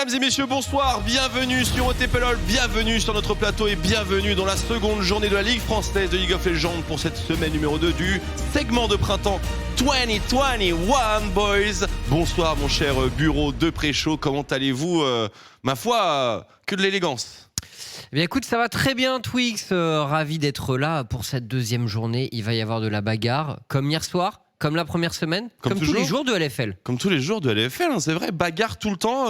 Mesdames et messieurs, bonsoir, bienvenue sur OTPLOL, bienvenue sur notre plateau et bienvenue dans la seconde journée de la Ligue française de League of Legends pour cette semaine numéro 2 du segment de printemps 2021 boys. Bonsoir mon cher bureau de pré-show, comment allez-vous ma foi, que de l'élégance. Eh bien écoute, ça va très bien Twix, ravi d'être là pour cette deuxième journée. Il va y avoir de la bagarre, comme hier soir. Comme la première semaine, comme tous les jours de LFL. Comme tous les jours de LFL, hein, c'est vrai, bagarre tout le temps.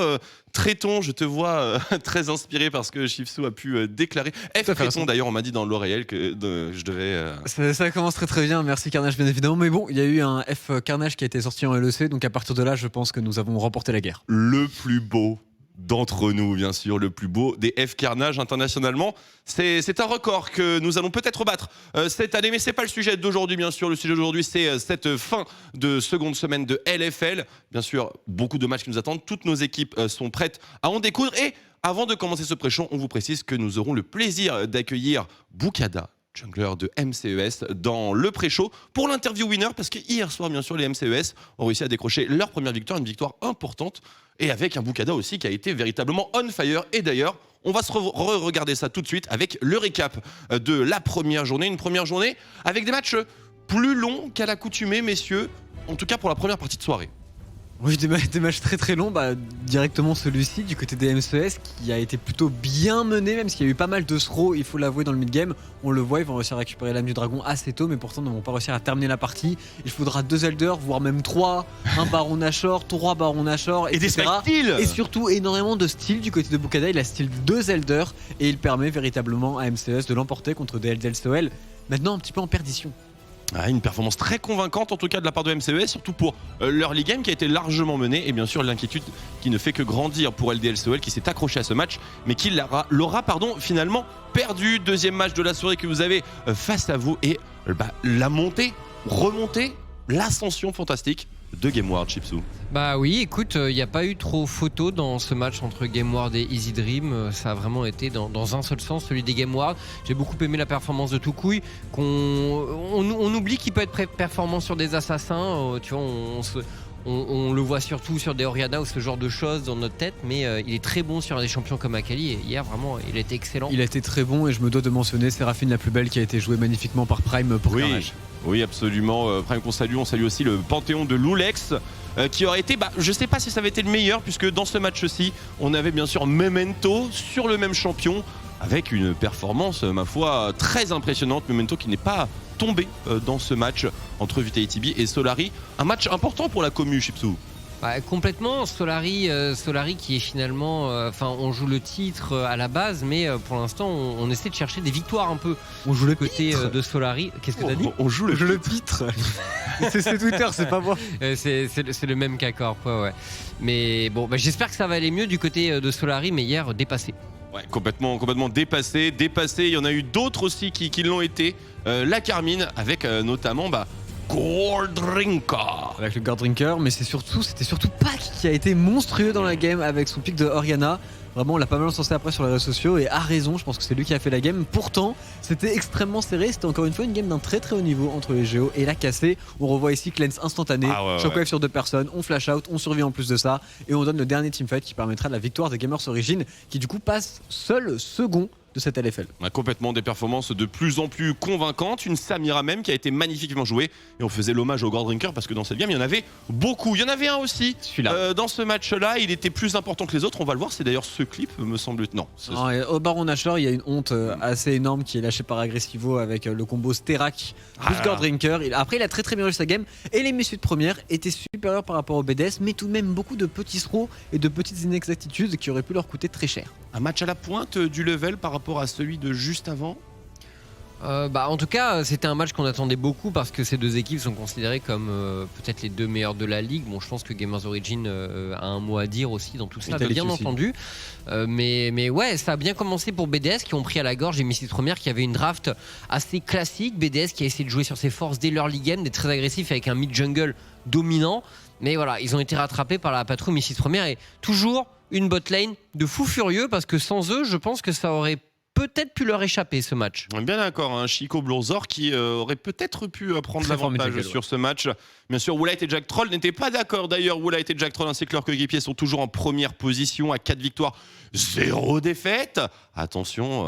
Tréton, je te vois très inspiré parce que Chipsou a pu déclarer. Tréton, d'ailleurs, on m'a dit dans l'oreillette que je devais... Ça commence très bien, merci Carnage bien évidemment. Mais bon, il y a eu un F Carnage qui a été sorti en LEC, donc à partir de là, je pense que nous avons remporté la guerre. Le plus beau d'entre nous, bien sûr, le plus beau des F Carnage internationalement. C'est un record que nous allons peut-être battre cette année, mais c'est pas le sujet d'aujourd'hui, bien sûr. Le sujet d'aujourd'hui, c'est cette fin de seconde semaine de LFL. Bien sûr, beaucoup de matchs qui nous attendent. Toutes nos équipes sont prêtes à en découdre. Et avant de commencer ce pré-show, on vous précise que nous aurons le plaisir d'accueillir Boukada, jungler de MCES, dans le pré-show pour l'interview winner, parce que hier soir, bien sûr, les MCES ont réussi à décrocher leur première victoire, une victoire importante, et avec un Boukada aussi qui a été véritablement on fire. Et d'ailleurs, on va se regarder ça tout de suite avec le récap de la première journée. Une première journée avec des matchs plus longs qu'à l'accoutumée, messieurs, en tout cas pour la première partie de soirée. Oui, des matchs très longs, directement celui-ci du côté des MCES qui a été plutôt bien mené, même s'il y a eu pas mal de throws, il faut l'avouer, dans le mid-game. On le voit, ils vont réussir à récupérer l'âme du dragon assez tôt, mais pourtant ne vont pas réussir à terminer la partie. Il faudra 2 Elders, voire même 3, un Baron Nashor, 3 Barons Nashor, etc. Et des styles. Et surtout énormément de style du côté de Boukada. Il a style 2 Elders et il permet véritablement à MCES de l'emporter contre des LDLCOL, maintenant un petit peu en perdition. Une performance très convaincante en tout cas de la part de MCES, surtout pour leur league game qui a été largement menée, et bien sûr l'inquiétude qui ne fait que grandir pour LDLCOL qui s'est accroché à ce match mais qui l'aura finalement perdu. Deuxième match de la soirée que vous avez face à vous, et la montée, remontée, l'ascension fantastique de GameWard, Chipsou. Bah oui, écoute, il n'y a pas eu trop photo dans ce match entre GameWard et Easy Dream. Ça a vraiment été dans un seul sens, celui des GameWard. J'ai beaucoup aimé la performance de Toucouille. On oublie qu'il peut être performant sur des assassins. Tu vois, on le voit surtout sur des Orianna ou ce genre de choses dans notre tête, mais il est très bon sur des champions comme Akali, et hier vraiment il a été excellent. Il a été très bon, et je me dois de mentionner Séraphine la plus belle qui a été jouée magnifiquement par Prime pour Carnage. Oui, absolument. Prime qu'on salue, on salue aussi le panthéon de Loulex qui aurait été, je sais pas si ça avait été le meilleur, puisque dans ce match-ci on avait bien sûr Memento sur le même champion avec une performance, ma foi, très impressionnante. Memento qui n'est pas tombé dans ce match entre Vitality et Solari. Un match important pour la commu, Chipsou. Complètement. Solari qui est finalement, on joue le titre à la base, mais pour l'instant on essaie de chercher des victoires un peu. On joue le côté de Solari. Qu'est-ce que t'as dit? On joue le pitre. c'est Twitter, c'est pas moi. C'est le même qu'Accord, ouais. Mais bon, j'espère que ça va aller mieux du côté de Solari, mais hier dépassé. Ouais, complètement dépassé. Il y en a eu d'autres aussi qui l'ont été. La Carmine avec notamment Goldrinker. Avec le Goldrinker, mais c'était surtout Pac qui a été monstrueux dans la game avec son pic de Orianna. Vraiment, on l'a pas mal encensé après sur les réseaux sociaux, et a raison, je pense que c'est lui qui a fait la game. Pourtant, c'était extrêmement serré, c'était encore une fois une game d'un très haut niveau entre les Géos et la cassée. On revoit ici cleanse instantané, shockwave sur 2 personnes, on flash out, on survit en plus de ça, et on donne le dernier teamfight qui permettra la victoire des Gamers Origin, qui du coup passe seul second de cette LFL. Complètement, des performances de plus en plus convaincantes, une Samira même qui a été magnifiquement jouée, et on faisait l'hommage au Goldrinker parce que dans cette game il y en avait beaucoup. Il y en avait un aussi dans ce match-là, il était plus important que les autres, on va le voir, c'est d'ailleurs ce clip me semble-t-il. Au Baron Nashor, il y a une honte assez énorme qui est lâchée par Agressivo avec le combo Sterak plus Goldrinker. Après il a très bien réussi sa game, et les messieurs de première étaient supérieurs par rapport au BDS, mais tout de même beaucoup de petits throws et de petites inexactitudes qui auraient pu leur coûter très cher. Un match à la pointe du level par rapport à celui de juste avant. En tout cas, c'était un match qu'on attendait beaucoup parce que ces deux équipes sont considérées comme peut-être les deux meilleures de la ligue. Bon, je pense que Gamers Origin a un mot à dire aussi dans tout ça, bien entendu. Mais ouais, ça a bien commencé pour BDS qui ont pris à la gorge et Missy Première qui avait une draft assez classique. BDS qui a essayé de jouer sur ses forces dès l'early game, d'être très agressif avec un mid-jungle dominant. Mais voilà, ils ont été rattrapés par la patrouille Missy Première, et toujours une botlane de fou furieux parce que sans eux, je pense que ça aurait peut-être pu leur échapper ce match. On est bien d'accord, hein. Chico Blourzor qui aurait peut-être pu prendre Très l'avantage formidable, sur ce match. Bien sûr, Woolite et Jack Troll n'étaient pas d'accord. D'ailleurs, Woolite et Jack Troll ainsi que leurs coéquipiers sont toujours en première position à 4 victoires, 0 défaites. Attention,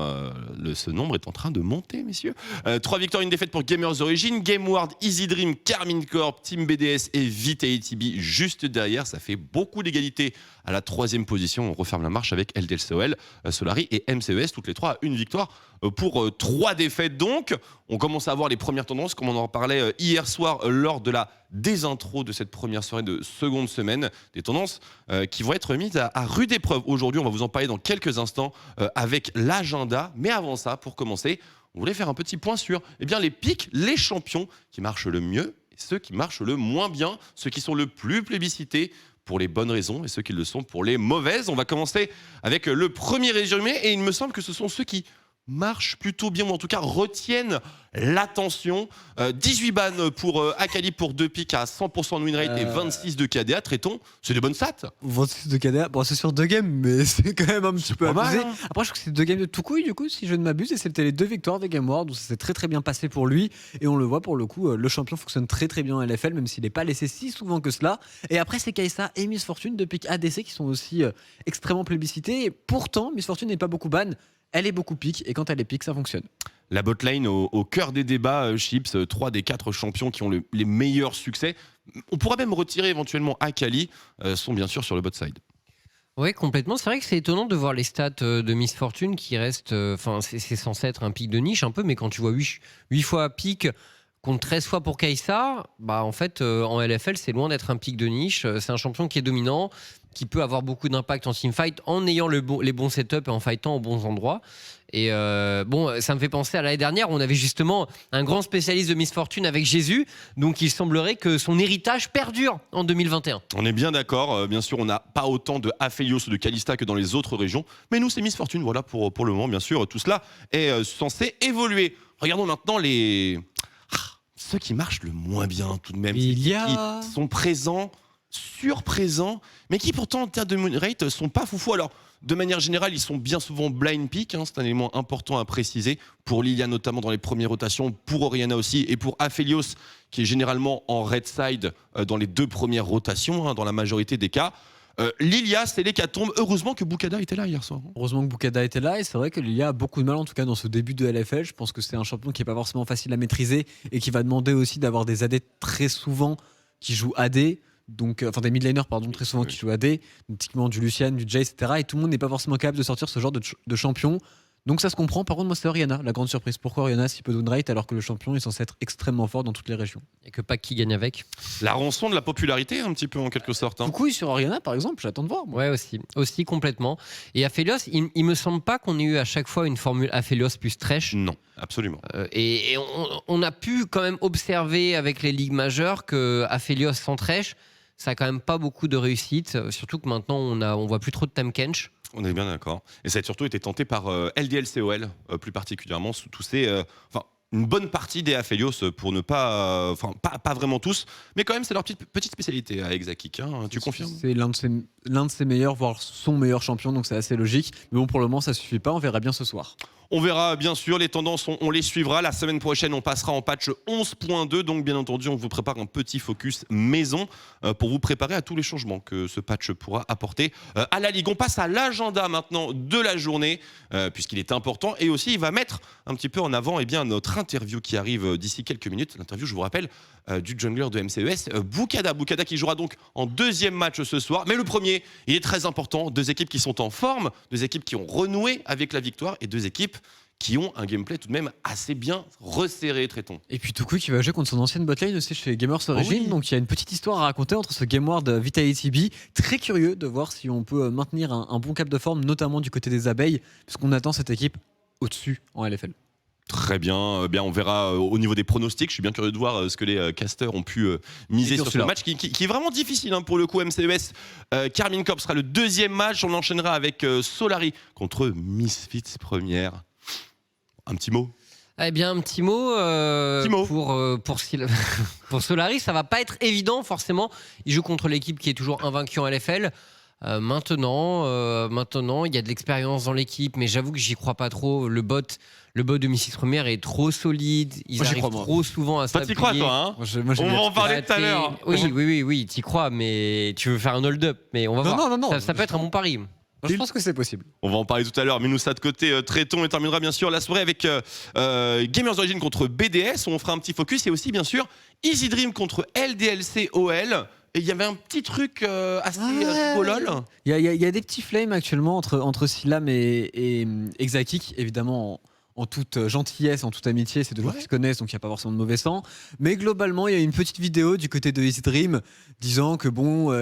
ce nombre est en train de monter, messieurs. 3 victoires, 1 défaite pour Gamers Origin, GameWard, Easy Dream, Carmine Corp, Team BDS et Vitality juste derrière. Ça fait beaucoup d'égalité à la 3e position. On referme la marche avec LDLCOL, Solari et MCES, toutes les 3 à 1 victoire pour 3 défaites. Donc, on commence à voir les premières tendances, comme on en parlait hier soir lors de la désintro de cette première soirée de seconde semaine. Des tendances qui vont être mises à rude épreuve. Aujourd'hui, on va vous en parler dans quelques instants avec l'agenda. Mais avant ça, pour commencer, on voulait faire un petit point sur les pics, les champions qui marchent le mieux et ceux qui marchent le moins bien, ceux qui sont le plus plébiscités pour les bonnes raisons et ceux qui le sont pour les mauvaises. On va commencer avec le premier résumé et il me semble que ce sont ceux qui marchent plutôt bien, ou en tout cas retiennent l'attention. 18 bans pour Akali pour 2 pics à 100% de win rate et 26 de KDA. Traitons, c'est des bonnes stats. 26 de KDA, bon c'est sur 2 games, mais c'est quand même un petit peu abusé. Mal, hein. Après je crois que c'est 2 games de tout couille du coup, si je ne m'abuse, et c'était les 2 victoires de GameWard, où ça s'est très très bien passé pour lui. Et on le voit pour le coup, le champion fonctionne très très bien en LFL, même s'il n'est pas laissé si souvent que cela. Et après c'est Kai'Sa et Miss Fortune de pics ADC qui sont aussi extrêmement plébiscités. Et pourtant, Miss Fortune n'est pas beaucoup ban. Elle est beaucoup pique et quand elle est pique, ça fonctionne. La botlane au cœur des débats, Chips, 3 des 4 champions qui ont les meilleurs succès. On pourrait même retirer éventuellement Akali, sont bien sûr sur le bot side. Oui, complètement. C'est vrai que c'est étonnant de voir les stats de Miss Fortune qui restent. Enfin, c'est censé être un pic de niche un peu, mais quand tu vois 8 fois pic contre 13 fois pour Kai'Sa, bah en fait, en LFL, c'est loin d'être un pic de niche. C'est un champion qui est dominant, qui peut avoir beaucoup d'impact en teamfight en ayant les bons setups et en fightant aux bons endroits. Et ça me fait penser à l'année dernière où on avait justement un grand spécialiste de Miss Fortune avec Jésus. Donc il semblerait que son héritage perdure en 2021. On est bien d'accord. Bien sûr, on n'a pas autant de Aphelios ou de Kalista que dans les autres régions. Mais nous, c'est Miss Fortune. Voilà pour le moment, bien sûr. Tout cela est censé évoluer. Regardons maintenant ceux qui marchent le moins bien tout de même. Qui sont présents, surprésents, mais qui pourtant en termes de win rate sont pas foufou. Alors, de manière générale, ils sont bien souvent blind pick, c'est un élément important à préciser, pour Lilia notamment dans les premières rotations, pour Orianna aussi, et pour Aphelios, qui est généralement en red side dans les 2 premières rotations, dans la majorité des cas. Lilia, c'est l'hécatombe. Heureusement que Boukada était là hier soir. Heureusement que Boukada était là, et c'est vrai que Lilia a beaucoup de mal en tout cas dans ce début de LFL. Je pense que c'est un champion qui n'est pas forcément facile à maîtriser et qui va demander aussi d'avoir des AD très souvent qui jouent AD. Donc, enfin des mid laners très souvent qui jouent AD, typiquement du Lucian, du Jay, etc. Et tout le monde n'est pas forcément capable de sortir ce genre de champion. Donc ça se comprend. Par contre, moi c'est Orianna, la grande surprise. Pourquoi Orianna si peu de win rate alors que le champion est censé être extrêmement fort dans toutes les régions? Il n'y a que Pac qui gagne avec. La rançon de la popularité, un petit peu en quelque sorte. Beaucoup sur Orianna par exemple, j'attends de voir. Moi. Ouais, aussi complètement. Et Aphelios, il me semble pas qu'on ait eu à chaque fois une formule Aphelios plus Thresh. Non, absolument. Et on a pu quand même observer avec les ligues majeures que Aphelios sans Thresh, ça a quand même pas beaucoup de réussite. Surtout que maintenant on voit plus trop de Tamkench. On est bien d'accord. Et ça a surtout été tenté par LDLCOL, plus particulièrement, sous tous ces... une bonne partie des Aphelios, pour ne pas... pas vraiment tous, mais quand même, c'est leur petite spécialité à Hexakik. Tu confirmes? C'est l'un de ses meilleurs, voire son meilleur champion, donc c'est assez logique. Mais bon, pour le moment, ça suffit pas. On verra bien ce soir. On verra bien sûr, les tendances, on les suivra. La semaine prochaine, on passera en patch 11.2. Donc bien entendu, on vous prépare un petit focus maison pour vous préparer à tous les changements que ce patch pourra apporter à la Ligue. On passe à l'agenda maintenant de la journée, puisqu'il est important. Et aussi, il va mettre un petit peu en avant notre interview qui arrive d'ici quelques minutes. L'interview, je vous rappelle, du jungler de MCES, Boukada. Boukada qui jouera donc en 2e match ce soir. Mais le premier, il est très important. 2 équipes qui sont en forme, 2 équipes qui ont renoué avec la victoire et 2 équipes qui ont un gameplay tout de même assez bien resserré, traitons. Et puis Tuku qui va jouer contre son ancienne botlane aussi chez Gamers Origin, donc il y a une petite histoire à raconter entre ce GameWard Vitality B. Très curieux de voir si on peut maintenir un bon cap de forme, notamment du côté des abeilles, parce qu'on attend cette équipe au-dessus en LFL. Très bien, on verra au niveau des pronostics. Je suis bien curieux de voir ce que les casters ont pu miser sur ce match qui est vraiment difficile pour le coup. MCES, Carmine Corp sera le 2e match. On enchaînera avec Solari contre Misfits première. Un petit mot? Eh bien, un petit mot, pour Solari, ça va pas être évident forcément. Il joue contre l'équipe qui est toujours invaincue en LFL. Maintenant, il y a de l'expérience dans l'équipe, mais j'avoue que j'y crois pas trop. Le bot de Mrs. Première est trop solide. Ils Moi, j'y arrivent crois, trop souvent à Toi, s'appuyer. t'y crois, toi, hein? Moi, On va en parler tout à l'heure. Oui, t'y crois, mais tu veux faire un hold-up. Mais on va voir. Non. Ça peut être un bon pari. Je pense que c'est possible. On va en parler tout à l'heure. Minousat de côté, Tréton, et terminera bien sûr la soirée avec Gamers Origin contre BDS. On fera un petit focus. Et aussi, bien sûr, Easy Dream contre LDLC OL. Et il y avait un petit truc assez rigolol. Il y a des petits flames actuellement entre Silam et Exakik, évidemment. En toute gentillesse, en toute amitié, c'est deux joueurs qui se connaissent, donc il n'y a pas forcément de mauvais sang. Mais globalement, il y a une petite vidéo du côté de Easy Dream disant que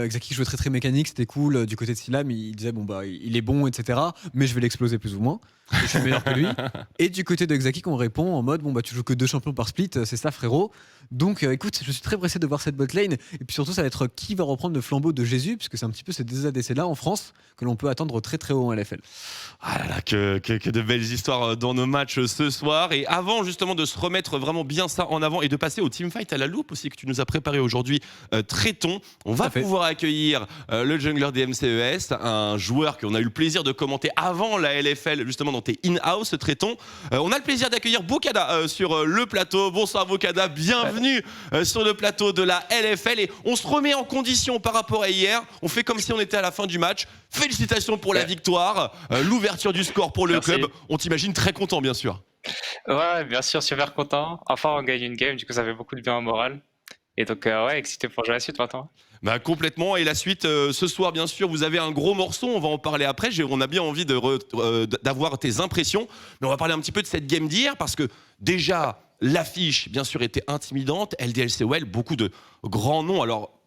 Exakik jouait très très mécanique, c'était cool. Du côté de Silam, il disait il est bon, etc. Mais je vais l'exploser plus ou moins. Je suis meilleur que lui. Et du côté de Exakik, on répond en mode tu joues que 2 champions par split, c'est ça frérot. Donc écoute, je suis très pressé de voir cette botlane. Et puis surtout, ça va être qui va reprendre le flambeau de Jésus, puisque c'est un petit peu ces deux ADC là en France que l'on peut attendre très très haut en LFL. Ah là là, que de belles histoires dans nos matchs ce soir. Et avant justement de se remettre vraiment bien ça en avant et de passer au teamfight à la loupe aussi que tu nous as préparé aujourd'hui, Tréton, on va pouvoir accueillir le jungler des MCES, un joueur qu'on a eu le plaisir de commenter avant la LFL, justement dans tes in-house, Tréton. On a le plaisir d'accueillir Bokada sur le plateau. Bonsoir Bokada, bienvenue sur le plateau de la LFL. Et on se remet en condition par rapport à hier. On fait comme si on était à la fin du match. Félicitations pour la victoire, l'ouverture du score pour le club. On t'imagine très content, bien sûr. Ouais, bien sûr, super content. Enfin, on gagne une game, du coup, ça fait beaucoup de bien au moral. Et donc, excité pour jouer la suite maintenant. Complètement. Et la suite, ce soir, bien sûr, vous avez un gros morceau. On va en parler après. On a bien envie d'avoir tes impressions. Mais on va parler un petit peu de cette game d'hier parce que déjà, l'affiche, bien sûr, était intimidante. LDLCOL, beaucoup de grands noms. Alors,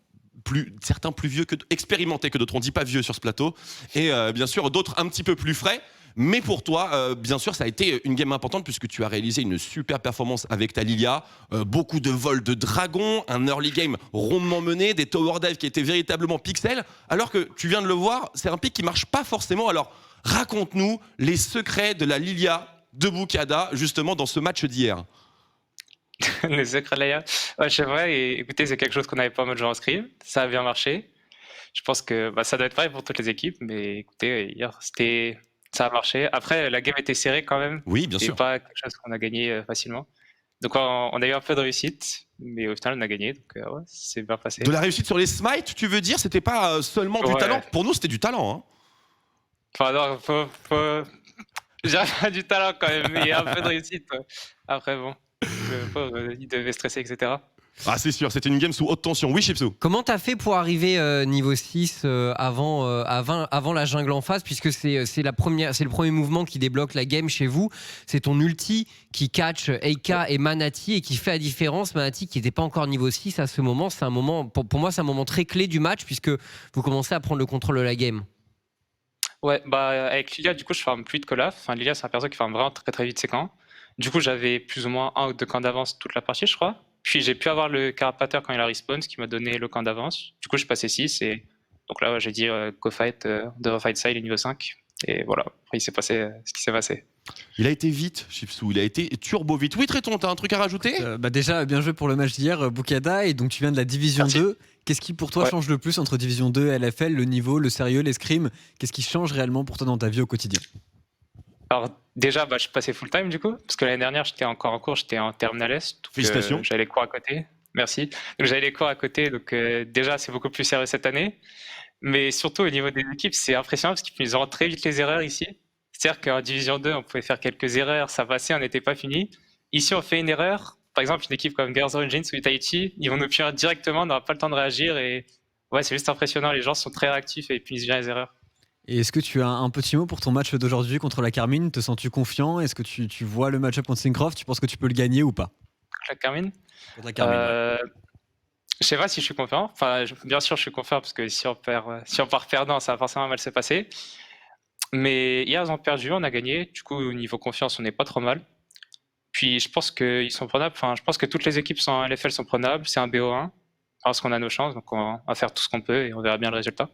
certains plus vieux que expérimentés que d'autres. On dit pas vieux sur ce plateau. Et bien sûr, d'autres un petit peu plus frais. Mais pour toi, bien sûr, ça a été une game importante puisque tu as réalisé une super performance avec ta Lilia. Beaucoup de vols de dragon, un early game rondement mené, des tower dives qui étaient véritablement pixels. Alors que tu viens de le voir, c'est un pick qui marche pas forcément. Alors raconte-nous les secrets de la Lilia de Bokada justement dans ce match d'hier. Les secrets de la Lilia, c'est vrai. Et écoutez, c'est quelque chose qu'on n'avait pas en mode genre en scrim. Ça a bien marché. Je pense que ça doit être pareil pour toutes les équipes. Mais écoutez, hier, ça a marché. Après, la game était serrée quand même. Oui, bien sûr. C'est pas quelque chose qu'on a gagné facilement. Donc, on a eu un peu de réussite, mais au final, on a gagné. Donc, c'est bien passé. De la réussite sur les smites, tu veux dire? C'était pas seulement du talent. Pour nous, c'était du talent. Hein. Enfin, non, j'ai pas du talent quand même, mais il y a un peu de réussite. Après, bon, le pauvre, il devait stresser, etc. Ah, c'est sûr, c'était une game sous haute tension. Oui, Chipsou. Comment t'as fait pour arriver niveau 6 avant la jungle en face, puisque c'est le premier mouvement qui débloque la game chez vous. C'est ton ulti qui catch Eika et Manati et qui fait la différence. Manati qui n'était pas encore niveau 6 à ce moment. C'est un moment, pour moi, c'est un moment très clé du match puisque vous commencez à prendre le contrôle de la game. Ouais, avec Lilia, du coup, je farm plus de Colaf. Enfin, Lilia, c'est un perso qui farm vraiment très très vite ses camps. Du coup, j'avais plus ou moins 1 ou 2 camps d'avance toute la partie, je crois. Puis j'ai pu avoir le carapateur quand il a respawn, ce qui m'a donné le camp d'avance. Du coup, je passais 6 et donc là, j'ai dit go fight, de fight side niveau 5. Et voilà, après, il s'est passé ce qui s'est passé. Il a été vite, Chipsou, il a été turbo vite. Oui, Tréton, t'as un truc à rajouter? Déjà, bien joué pour le match d'hier, Bokada. Et donc, tu viens de la Division 2. Qu'est-ce qui, pour toi, change le plus entre Division 2 et LFL? Le niveau, le sérieux, les scrims? Qu'est-ce qui change réellement pour toi dans ta vie au quotidien? Alors, déjà, je suis passé full time du coup, parce que l'année dernière, j'étais encore en cours, j'étais en Terminal S. Félicitations. J'avais les cours à côté. Merci. Donc, j'avais les cours à côté, donc déjà, c'est beaucoup plus sérieux cette année. Mais surtout, au niveau des équipes, c'est impressionnant parce qu'ils ont très vite les erreurs ici. C'est-à-dire qu'en Division 2, on pouvait faire quelques erreurs, ça passait, on n'était pas fini. Ici, on fait une erreur. Par exemple, une équipe comme Gamers Origin ou Itachi, ils vont nous punir directement, on n'aura pas le temps de réagir. Et ouais, c'est juste impressionnant. Les gens sont très réactifs et ils punissent bien les erreurs. Et est-ce que tu as un petit mot pour ton match d'aujourd'hui contre la Carmine? Te sens-tu confiant? Est-ce que tu vois le match-up contre Syncroft? Tu penses que tu peux le gagner ou pas? La Carmine Contre la Carmine, ouais. Je sais pas si je suis confiant. Enfin, bien sûr, je suis confiant parce que si on part perdant, ça va forcément mal se passer. Mais hier, ils ont perdu, on a gagné. Du coup, au niveau confiance, on n'est pas trop mal. Puis, je pense qu'ils sont prenables. Enfin, je pense que toutes les équipes en LFL sont prenables. C'est un BO1 parce qu'on a nos chances. Donc, on va faire tout ce qu'on peut et on verra bien le résultat.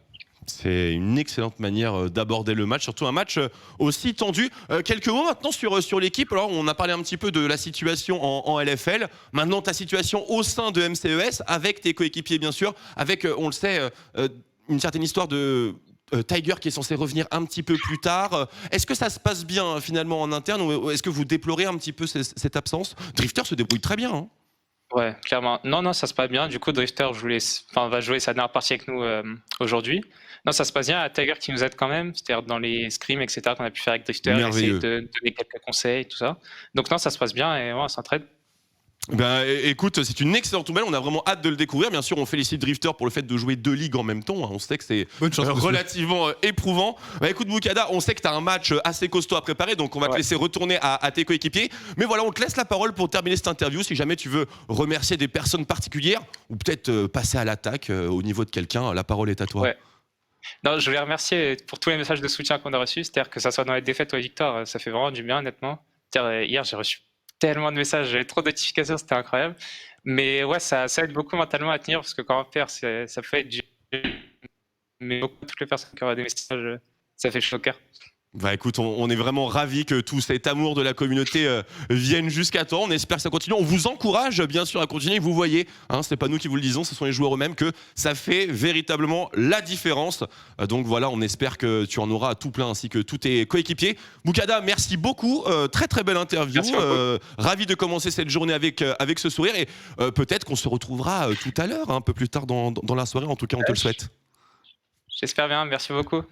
C'est une excellente manière d'aborder le match, surtout un match aussi tendu. Quelques mots maintenant sur l'équipe. Alors, on a parlé un petit peu de la situation en LFL. Maintenant, ta situation au sein de MCES, avec tes coéquipiers, bien sûr, avec, on le sait, une certaine histoire de Tiger qui est censé revenir un petit peu plus tard. Est-ce que ça se passe bien finalement en interne ou est-ce que vous déplorez un petit peu cette absence? Drifter se débrouille très bien. Hein. Ouais, clairement. Non, ça se passe bien. Du coup, Drifter va jouer sa dernière partie avec nous aujourd'hui. Non, ça se passe bien. Tiger qui nous aide quand même, c'est-à-dire dans les scrims, etc., qu'on a pu faire avec Drifter, essayer de donner quelques conseils, tout ça. Donc non, ça se passe bien et on s'entraide. Ben, écoute, c'est une excellente nouvelle, on a vraiment hâte de le découvrir. Bien sûr, on félicite Drifter pour le fait de jouer 2 ligues en même temps. On sait que c'est relativement éprouvant. Bah, écoute, Boukada, on sait que tu as un match assez costaud à préparer, donc on va te laisser retourner à tes coéquipiers. Mais voilà, on te laisse la parole pour terminer cette interview. Si jamais tu veux remercier des personnes particulières ou peut-être passer à l'attaque au niveau de quelqu'un, la parole est à toi. Ouais. Non, je voulais remercier pour tous les messages de soutien qu'on a reçus, c'est-à-dire que ça soit dans les défaites ou les victoires, ça fait vraiment du bien, honnêtement. Hier, j'ai reçu tellement de messages, j'avais trop de notifications, c'était incroyable. Mais ouais, ça aide beaucoup mentalement à tenir, parce que quand on perd, ça peut être dur. Mais beaucoup, toutes les personnes qui auraient des messages, ça fait chaud au cœur. Bah écoute, on est vraiment ravis que tout cet amour de la communauté vienne jusqu'à toi. On espère que ça continue. On vous encourage bien sûr à continuer. Vous voyez, hein, c'est pas nous qui vous le disons, ce sont les joueurs eux-mêmes que ça fait véritablement la différence. Donc voilà, on espère que tu en auras tout plein ainsi que tous tes coéquipiers. Boukada, merci beaucoup. Très très belle interview. Ravi de commencer cette journée avec ce sourire et peut-être qu'on se retrouvera tout à l'heure, un peu plus tard dans la soirée. En tout cas, on te le souhaite. J'espère bien, merci beaucoup.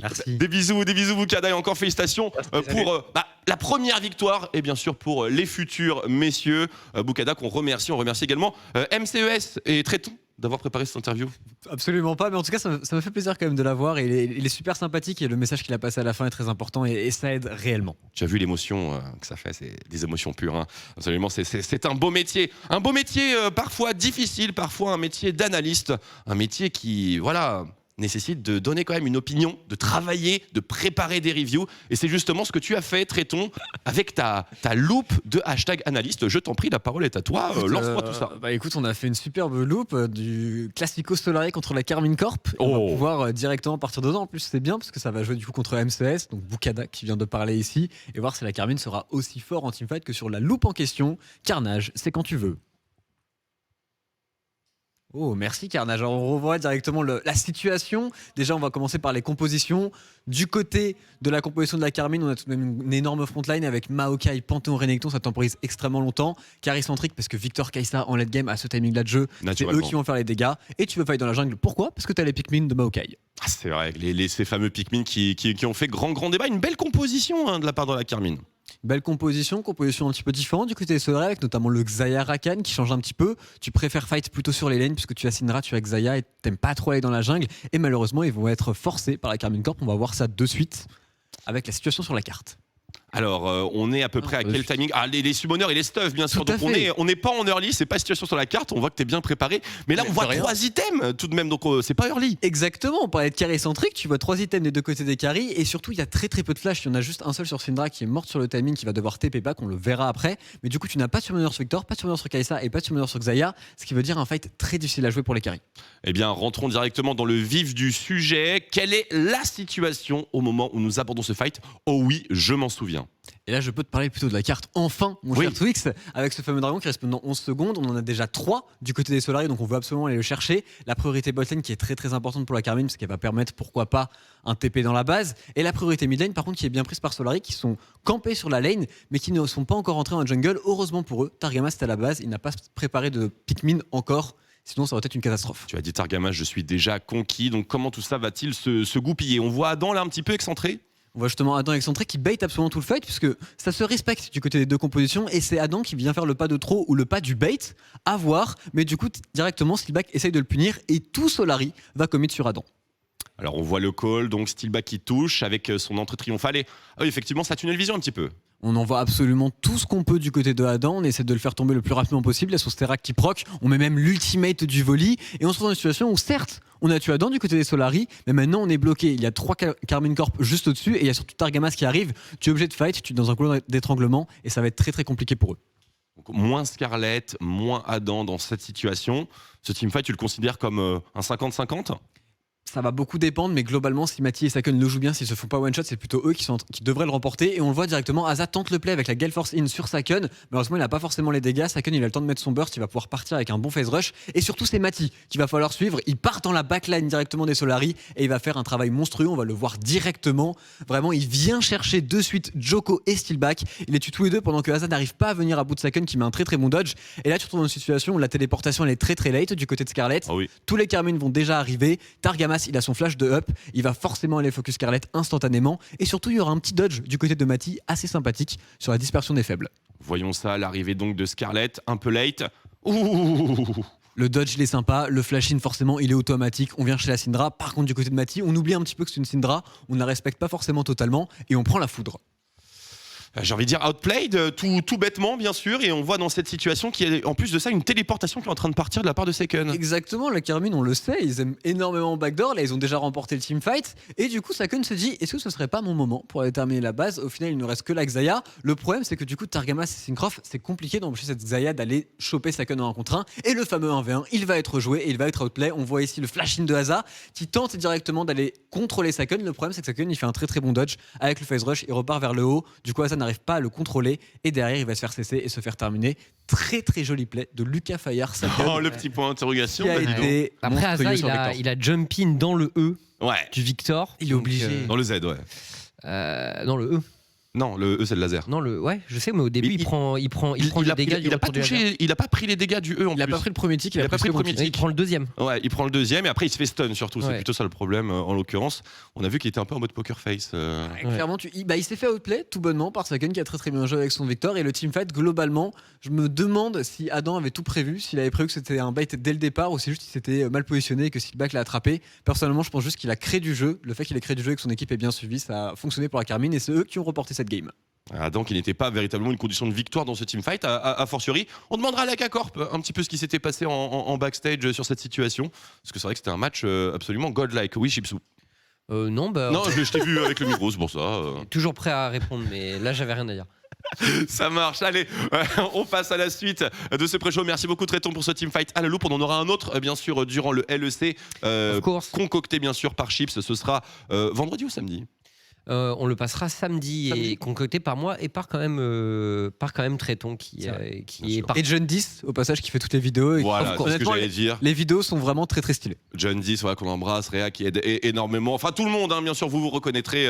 Merci. Des bisous Boukada et encore félicitations pour la première victoire et bien sûr pour les futurs messieurs. Boukada qu'on remercie, on remercie également MCES et Tréton d'avoir préparé cette interview. Absolument pas, mais en tout cas ça me fait plaisir quand même de la voir et il est super sympathique et le message qu'il a passé à la fin est très important et ça aide réellement. Tu as vu l'émotion que ça fait, c'est des émotions pures. Hein. Absolument, c'est un beau métier. Un beau métier parfois difficile, parfois un métier d'analyste, un métier qui, voilà, nécessite de donner quand même une opinion, de travailler, de préparer des reviews. Et c'est justement ce que tu as fait, Tréton, avec ta loupe de #analyste. Je t'en prie, la parole est à toi. Lance-moi tout ça. Bah écoute, on a fait une superbe loupe du Classico Solari contre la Carmine Corp. On va pouvoir directement partir dedans. En plus, c'est bien parce que ça va jouer du coup contre MCS, donc Boukada qui vient de parler ici, et voir si la Carmine sera aussi fort en teamfight que sur la loupe en question. Carnage, c'est quand tu veux. Oh, merci Carnage. Alors, on revoit directement la situation. Déjà, on va commencer par les compositions. Du côté de la composition de la Carmine, on a tout de même une énorme frontline avec Maokai, Panthéon, Renekton. Ça temporise extrêmement longtemps. Chariscentrique parce que Victor Kai'Sa en late game à ce timing-là de jeu, c'est eux qui vont faire les dégâts. Et tu veux fight dans la jungle. Pourquoi? Parce que tu as les Pikmin de Maokai. Ah, c'est vrai, ces fameux Pikmin qui ont fait grand débat. Une belle composition hein, de la part de la Carmine. Belle composition un petit peu différente du côté des Solari avec notamment le Xayah Rakan qui change un petit peu. Tu préfères fight plutôt sur les lanes puisque tu as Syndra, tu as Xayah et t'aimes pas trop aller dans la jungle. Et malheureusement, ils vont être forcés par la Carmine Corp. On va voir ça de suite avec la situation sur la carte. Alors, on est à peu près à quel timing? Les summoners et les stuffs, bien sûr. Donc, on n'est pas en early, c'est pas situation sur la carte. On voit que tu es bien préparé. Mais là, on voit 3 items tout de même, donc c'est pas early. Exactement, on parlait de carry centrique. Tu vois 3 items des deux côtés des carries. Et surtout, il y a très peu de flash. Il y en a juste un seul sur Syndra qui est morte sur le timing, qui va devoir TP back. On le verra après. Mais du coup, tu n'as pas de summoner sur Victor, pas de summoner sur Kai'Sa et pas de summoner sur Xayah. Ce qui veut dire un fight très difficile à jouer pour les carries. Eh bien, rentrons directement dans le vif du sujet. Quelle est la situation au moment où nous abordons ce fight? Oh oui, je m'en souviens. Et là, je peux te parler plutôt de la carte enfin, mon cher Twix, avec ce fameux dragon qui reste pendant 11 secondes. On en a déjà 3 du côté des Solari, donc on veut absolument aller le chercher. La priorité botlane qui est très importante pour la Carmine, parce qu'elle va permettre, pourquoi pas, un TP dans la base. Et la priorité midlane, par contre, qui est bien prise par Solari, qui sont campés sur la lane, mais qui ne sont pas encore entrés en jungle. Heureusement pour eux, Targamas est à la base, il n'a pas préparé de Pikmin encore. Sinon, ça aurait été une catastrophe. Tu as dit Targamas, je suis déjà conquis. Donc comment tout ça va-t-il se goupiller? On voit Adam là un petit peu excentré. On voit justement Adam excentré qui bait absolument tout le fight puisque ça se respecte du côté des deux compositions et c'est Adam qui vient faire le pas de trop ou le pas du bait à voir, mais du coup directement Steelback essaye de le punir et tout Solari va commit sur Adam. Alors on voit le call, donc Steelback qui touche avec son entrée triomphale et oui, effectivement ça tunnel vision un petit peu. On envoie absolument tout ce qu'on peut du côté de Adam, on essaie de le faire tomber le plus rapidement possible, il y a son Sterak qui proc, on met même l'ultimate du volley et on se retrouve dans une situation où certes on a tué Adam du côté des Solari, mais maintenant on est bloqué, il y a 3 Carmine Corp juste au-dessus et il y a surtout Targamas qui arrive, tu es obligé de fight, tu es dans un couloir d'étranglement et ça va être très compliqué pour eux. Donc, moins Scarlett, moins Adam dans cette situation, ce teamfight tu le considères comme un 50-50 ? Ça va beaucoup dépendre, mais globalement, si Mati et Saken le jouent bien, s'ils se font pas one-shot, c'est plutôt eux qui devraient le remporter. Et on le voit directement, Aza tente le play avec la Gale Force In sur Saken. Malheureusement, il n'a pas forcément les dégâts. Saken, il a le temps de mettre son burst, il va pouvoir partir avec un bon phase rush. Et surtout, c'est Mati qu'il va falloir suivre. Il part dans la backline directement des Solari et il va faire un travail monstrueux. On va le voir directement. Vraiment, il vient chercher de suite Joko et Steelback. Il les tue tous les deux pendant que Aza n'arrive pas à venir à bout de Saken qui met un très très bon dodge. Et là, tu te retrouves dans une situation où la téléportation elle est très très late du côté de Scarlet. Ah oui. Tous les Carmine vont déjà arriver. Targamas, il a son flash de up. Il va forcément aller focus Scarlet instantanément. Et surtout, il y aura un petit dodge du côté de Mati assez sympathique sur la dispersion des faibles. Voyons ça, l'arrivée donc de Scarlet, un peu late. Ouh. Le dodge, il est sympa. Le flash-in, forcément, il est automatique. On vient chez la Syndra. Par contre, du côté de Mati, on oublie un petit peu que c'est une Syndra. On ne la respecte pas forcément totalement. Et on prend la foudre. J'ai envie de dire outplayed, tout bêtement bien sûr, et on voit dans cette situation qu'il y a en plus de ça une téléportation qui est en train de partir de la part de Saken. Exactement, la Carmine, on le sait, ils aiment énormément backdoor. Là, ils ont déjà remporté le teamfight. Et du coup, Saken se dit, est-ce que ce serait pas mon moment pour aller terminer la base? Au final, il ne reste que la Xayah. Le problème, c'est que du coup, Targamas et Syncroft, c'est compliqué d'empêcher cette Xayah d'aller choper Saken en 1 contre 1. Et le fameux 1v1, il va être joué et il va être outplay. On voit ici le flash-in de Aza qui tente directement d'aller contrôler Saken. Le problème, c'est que Saken, il fait un très très bon dodge avec le phase rush. Il repart vers le haut. Du coup, Aza n'arrive pas à le contrôler. Et derrière, il va se faire cesser et se faire terminer. Très très joli play de Lucas Fayard. Oh, le petit point d'interrogation. Qui a été Après, Aza, il a jump in dans le E du Victor. Il est obligé. Dans le Z, ouais. Dans le E. Non, le E c'est le laser. Non, ouais, je sais, mais au début, il prend les dégâts. Il a pas touché, il a pas pris les dégâts du E en plus. Il a pas pris le premier tic, il a pas pris le premier tic. Il prend le deuxième. Ouais, il prend le deuxième et après il se fait stun surtout. C'est plutôt ça le problème en l'occurrence. On a vu qu'il était un peu en mode poker face. Clairement, il s'est fait outplay tout bonnement par Saken qui a très très bien joué avec son Victor. Et le teamfight, globalement, je me demande si Adam avait tout prévu, s'il avait prévu que c'était un bait dès le départ ou si juste il s'était mal positionné et que Steelback l'a attrapé. Personnellement, je pense juste qu'il a créé du jeu. Le fait qu'il ait créé du jeu et que son équipe ait bien suivi, ça a fonctionné pour la Carmine et c'est eux qui ont remporté cette game. Adam qui n'était pas véritablement une condition de victoire dans ce teamfight, a fortiori. On demandera à la K-Corp un petit peu ce qui s'était passé en backstage sur cette situation. Parce que c'est vrai que c'était un match absolument godlike. Oui, Chipsou. Non, je t'ai vu avec le micro, c'est pour ça. Toujours prêt à répondre, mais là, j'avais rien à dire. Ça marche, allez, on passe à la suite de ce pré-show. Merci beaucoup Tréton pour ce teamfight à la loupe. On en aura un autre bien sûr durant le LEC, concocté bien sûr par Chips. Ce sera vendredi ou samedi? On le passera samedi et concocté par moi et par quand même Tréton qui est par... Et John 10 au passage qui fait toutes les vidéos. Voilà, c'est ce que j'allais dire. Les vidéos sont vraiment très très stylées. John 10, voilà, qu'on embrasse, Réa qui aide énormément. Enfin tout le monde, hein, bien sûr, vous reconnaîtrez.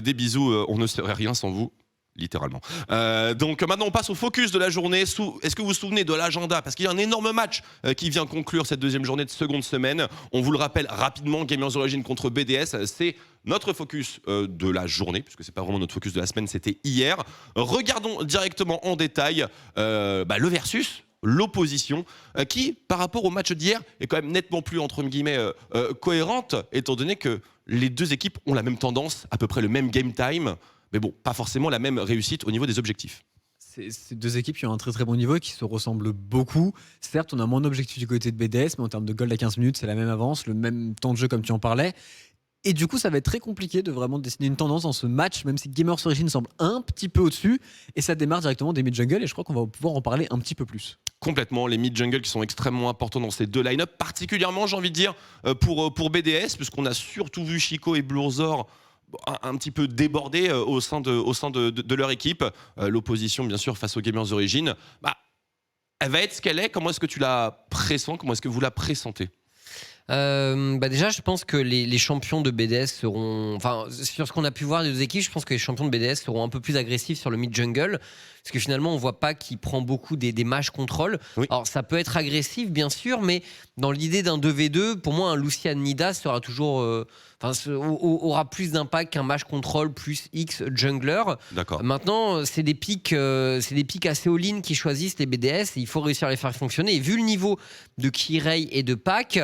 Des bisous, on ne serait rien sans vous. Littéralement. Donc maintenant on passe au focus de la journée. Est-ce que vous vous souvenez de l'agenda? Parce qu'il y a un énorme match qui vient conclure cette deuxième journée de seconde semaine. On vous le rappelle rapidement, Gamers Origin contre BDS, c'est notre focus de la journée, puisque c'est pas vraiment notre focus de la semaine, c'était hier. Regardons directement en détail le versus, l'opposition, qui par rapport au match d'hier est quand même nettement plus entre guillemets cohérente, étant donné que les deux équipes ont la même tendance, à peu près le même game time. Mais bon, pas forcément la même réussite au niveau des objectifs. C'est deux équipes qui ont un très très bon niveau et qui se ressemblent beaucoup. Certes, on a moins d'objectifs du côté de BDS, mais en termes de gold à 15 minutes, c'est la même avance, le même temps de jeu comme tu en parlais. Et du coup, ça va être très compliqué de vraiment dessiner une tendance dans ce match, même si Gamers Origin semble un petit peu au-dessus. Et ça démarre directement des mid-jungle, et je crois qu'on va pouvoir en parler un petit peu plus. Complètement, les mid-jungle qui sont extrêmement importants dans ces deux line-up, particulièrement, j'ai envie de dire, pour BDS, puisqu'on a surtout vu Chico et Blurzor un petit peu débordés au sein de leur équipe. L'opposition, bien sûr, face aux Gamers Origin, elle va être ce qu'elle est. Comment est-ce que tu la pressens? Comment est-ce que vous la pressentez? Déjà, je pense que les champions de BDS seront... Enfin, sur ce qu'on a pu voir des deux équipes, je pense que les champions de BDS seront un peu plus agressifs sur le mid-jungle. Parce que finalement, on voit pas qu'il prend beaucoup des match contrôle. Oui. Alors, ça peut être agressif, bien sûr, mais dans l'idée d'un 2v2, pour moi, un Lucian Nida sera toujours... aura plus d'impact qu'un match contrôle plus X jungler. D'accord. Maintenant, c'est des pics assez all-in qui choisissent les BDS et il faut réussir à les faire fonctionner. Et vu le niveau de Kirei et de Pac,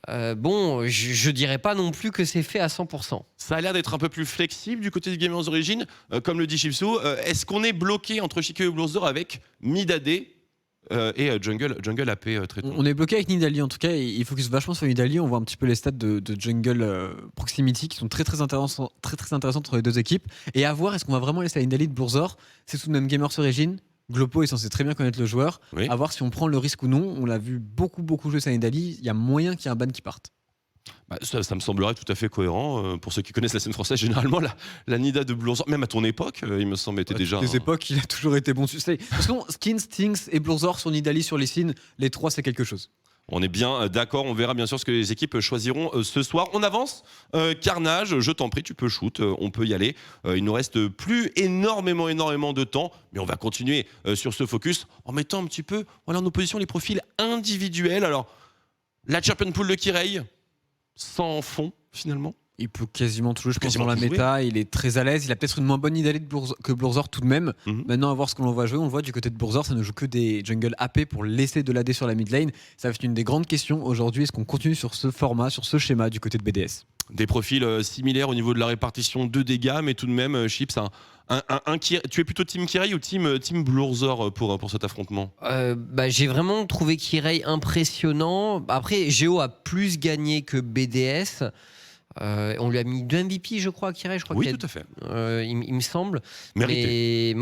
je dirais pas non plus que c'est fait à 100%. Ça a l'air d'être un peu plus flexible du côté des Gamers Origin, comme le dit Chipsou. Est-ce qu'on est bloqué entre Chico et Blurzor avec Nidade et Jungle AP traitement? On est bloqué avec Nidalee en tout cas, il focus vachement sur Nidalee. On voit un petit peu les stats de Jungle Proximity qui sont très intéressantes entre les deux équipes. Et à voir, est-ce qu'on va vraiment laisser à Nidalee de Blurzor? C'est tout de même Gamers Origin. Glopo est censé très bien connaître le joueur. Oui. À voir si on prend le risque ou non. On l'a vu beaucoup jouer sa Nidalee. Il y a moyen qu'il y ait un ban qui parte. Ça me semblerait tout à fait cohérent. Pour ceux qui connaissent la scène française, généralement, la Nida de Blurzer, même à ton époque, il me semble, était déjà. À des époques, il a toujours été bon. Parce que Skins, Stinks et Blurzer sur Nidalee sur les signes, les trois, c'est quelque chose. On est bien d'accord, on verra bien sûr ce que les équipes choisiront ce soir. On avance, Carnage, je t'en prie, tu peux shoot, on peut y aller. Il nous reste plus énormément de temps, mais on va continuer sur ce focus en mettant un petit peu en opposition les profils individuels. Alors, la Champion Pool de Kirei, sans fond finalement. Il peut quasiment tout jouer, je pense, Quasiment dans la tout méta. Il est très à l'aise. Il a peut-être une moins bonne Nidalee que Blurzer tout de même. Maintenant, à voir ce qu'on va jouer. On le voit du côté de Blurzer, ça ne joue que des jungle AP pour laisser de l'AD sur la mid lane. Ça va être une des grandes questions aujourd'hui. Est-ce qu'on continue sur ce format, sur ce schéma du côté de BDS? Des profils similaires au niveau de la répartition de dégâts, mais tout de même, Chips, tu es plutôt Team Kirei ou Team Blurzer pour cet affrontement? J'ai vraiment trouvé Kirei impressionnant. Après, Géo a plus gagné que BDS. On lui a mis 2 MVP, je crois, Kirei. Oui, tout à fait. Il me semble. Mérité.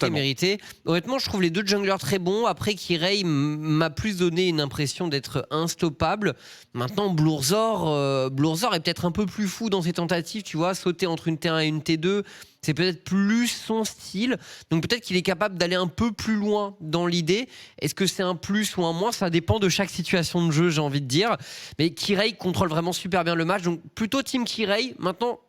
Mérité. Honnêtement, je trouve les deux junglers très bons. Après, Kirei m'a plus donné une impression d'être instoppable. Maintenant, Blurzer est peut-être un peu plus fou dans ses tentatives. Tu vois, sauter entre une T1 et une T2, c'est peut-être plus son style. Donc peut-être qu'il est capable d'aller un peu plus loin dans l'idée. Est-ce que c'est un plus ou un moins? Ça dépend de chaque situation de jeu, j'ai envie de dire. Mais Kirei contrôle vraiment super bien le match. Donc plutôt Team Kirei. Maintenant,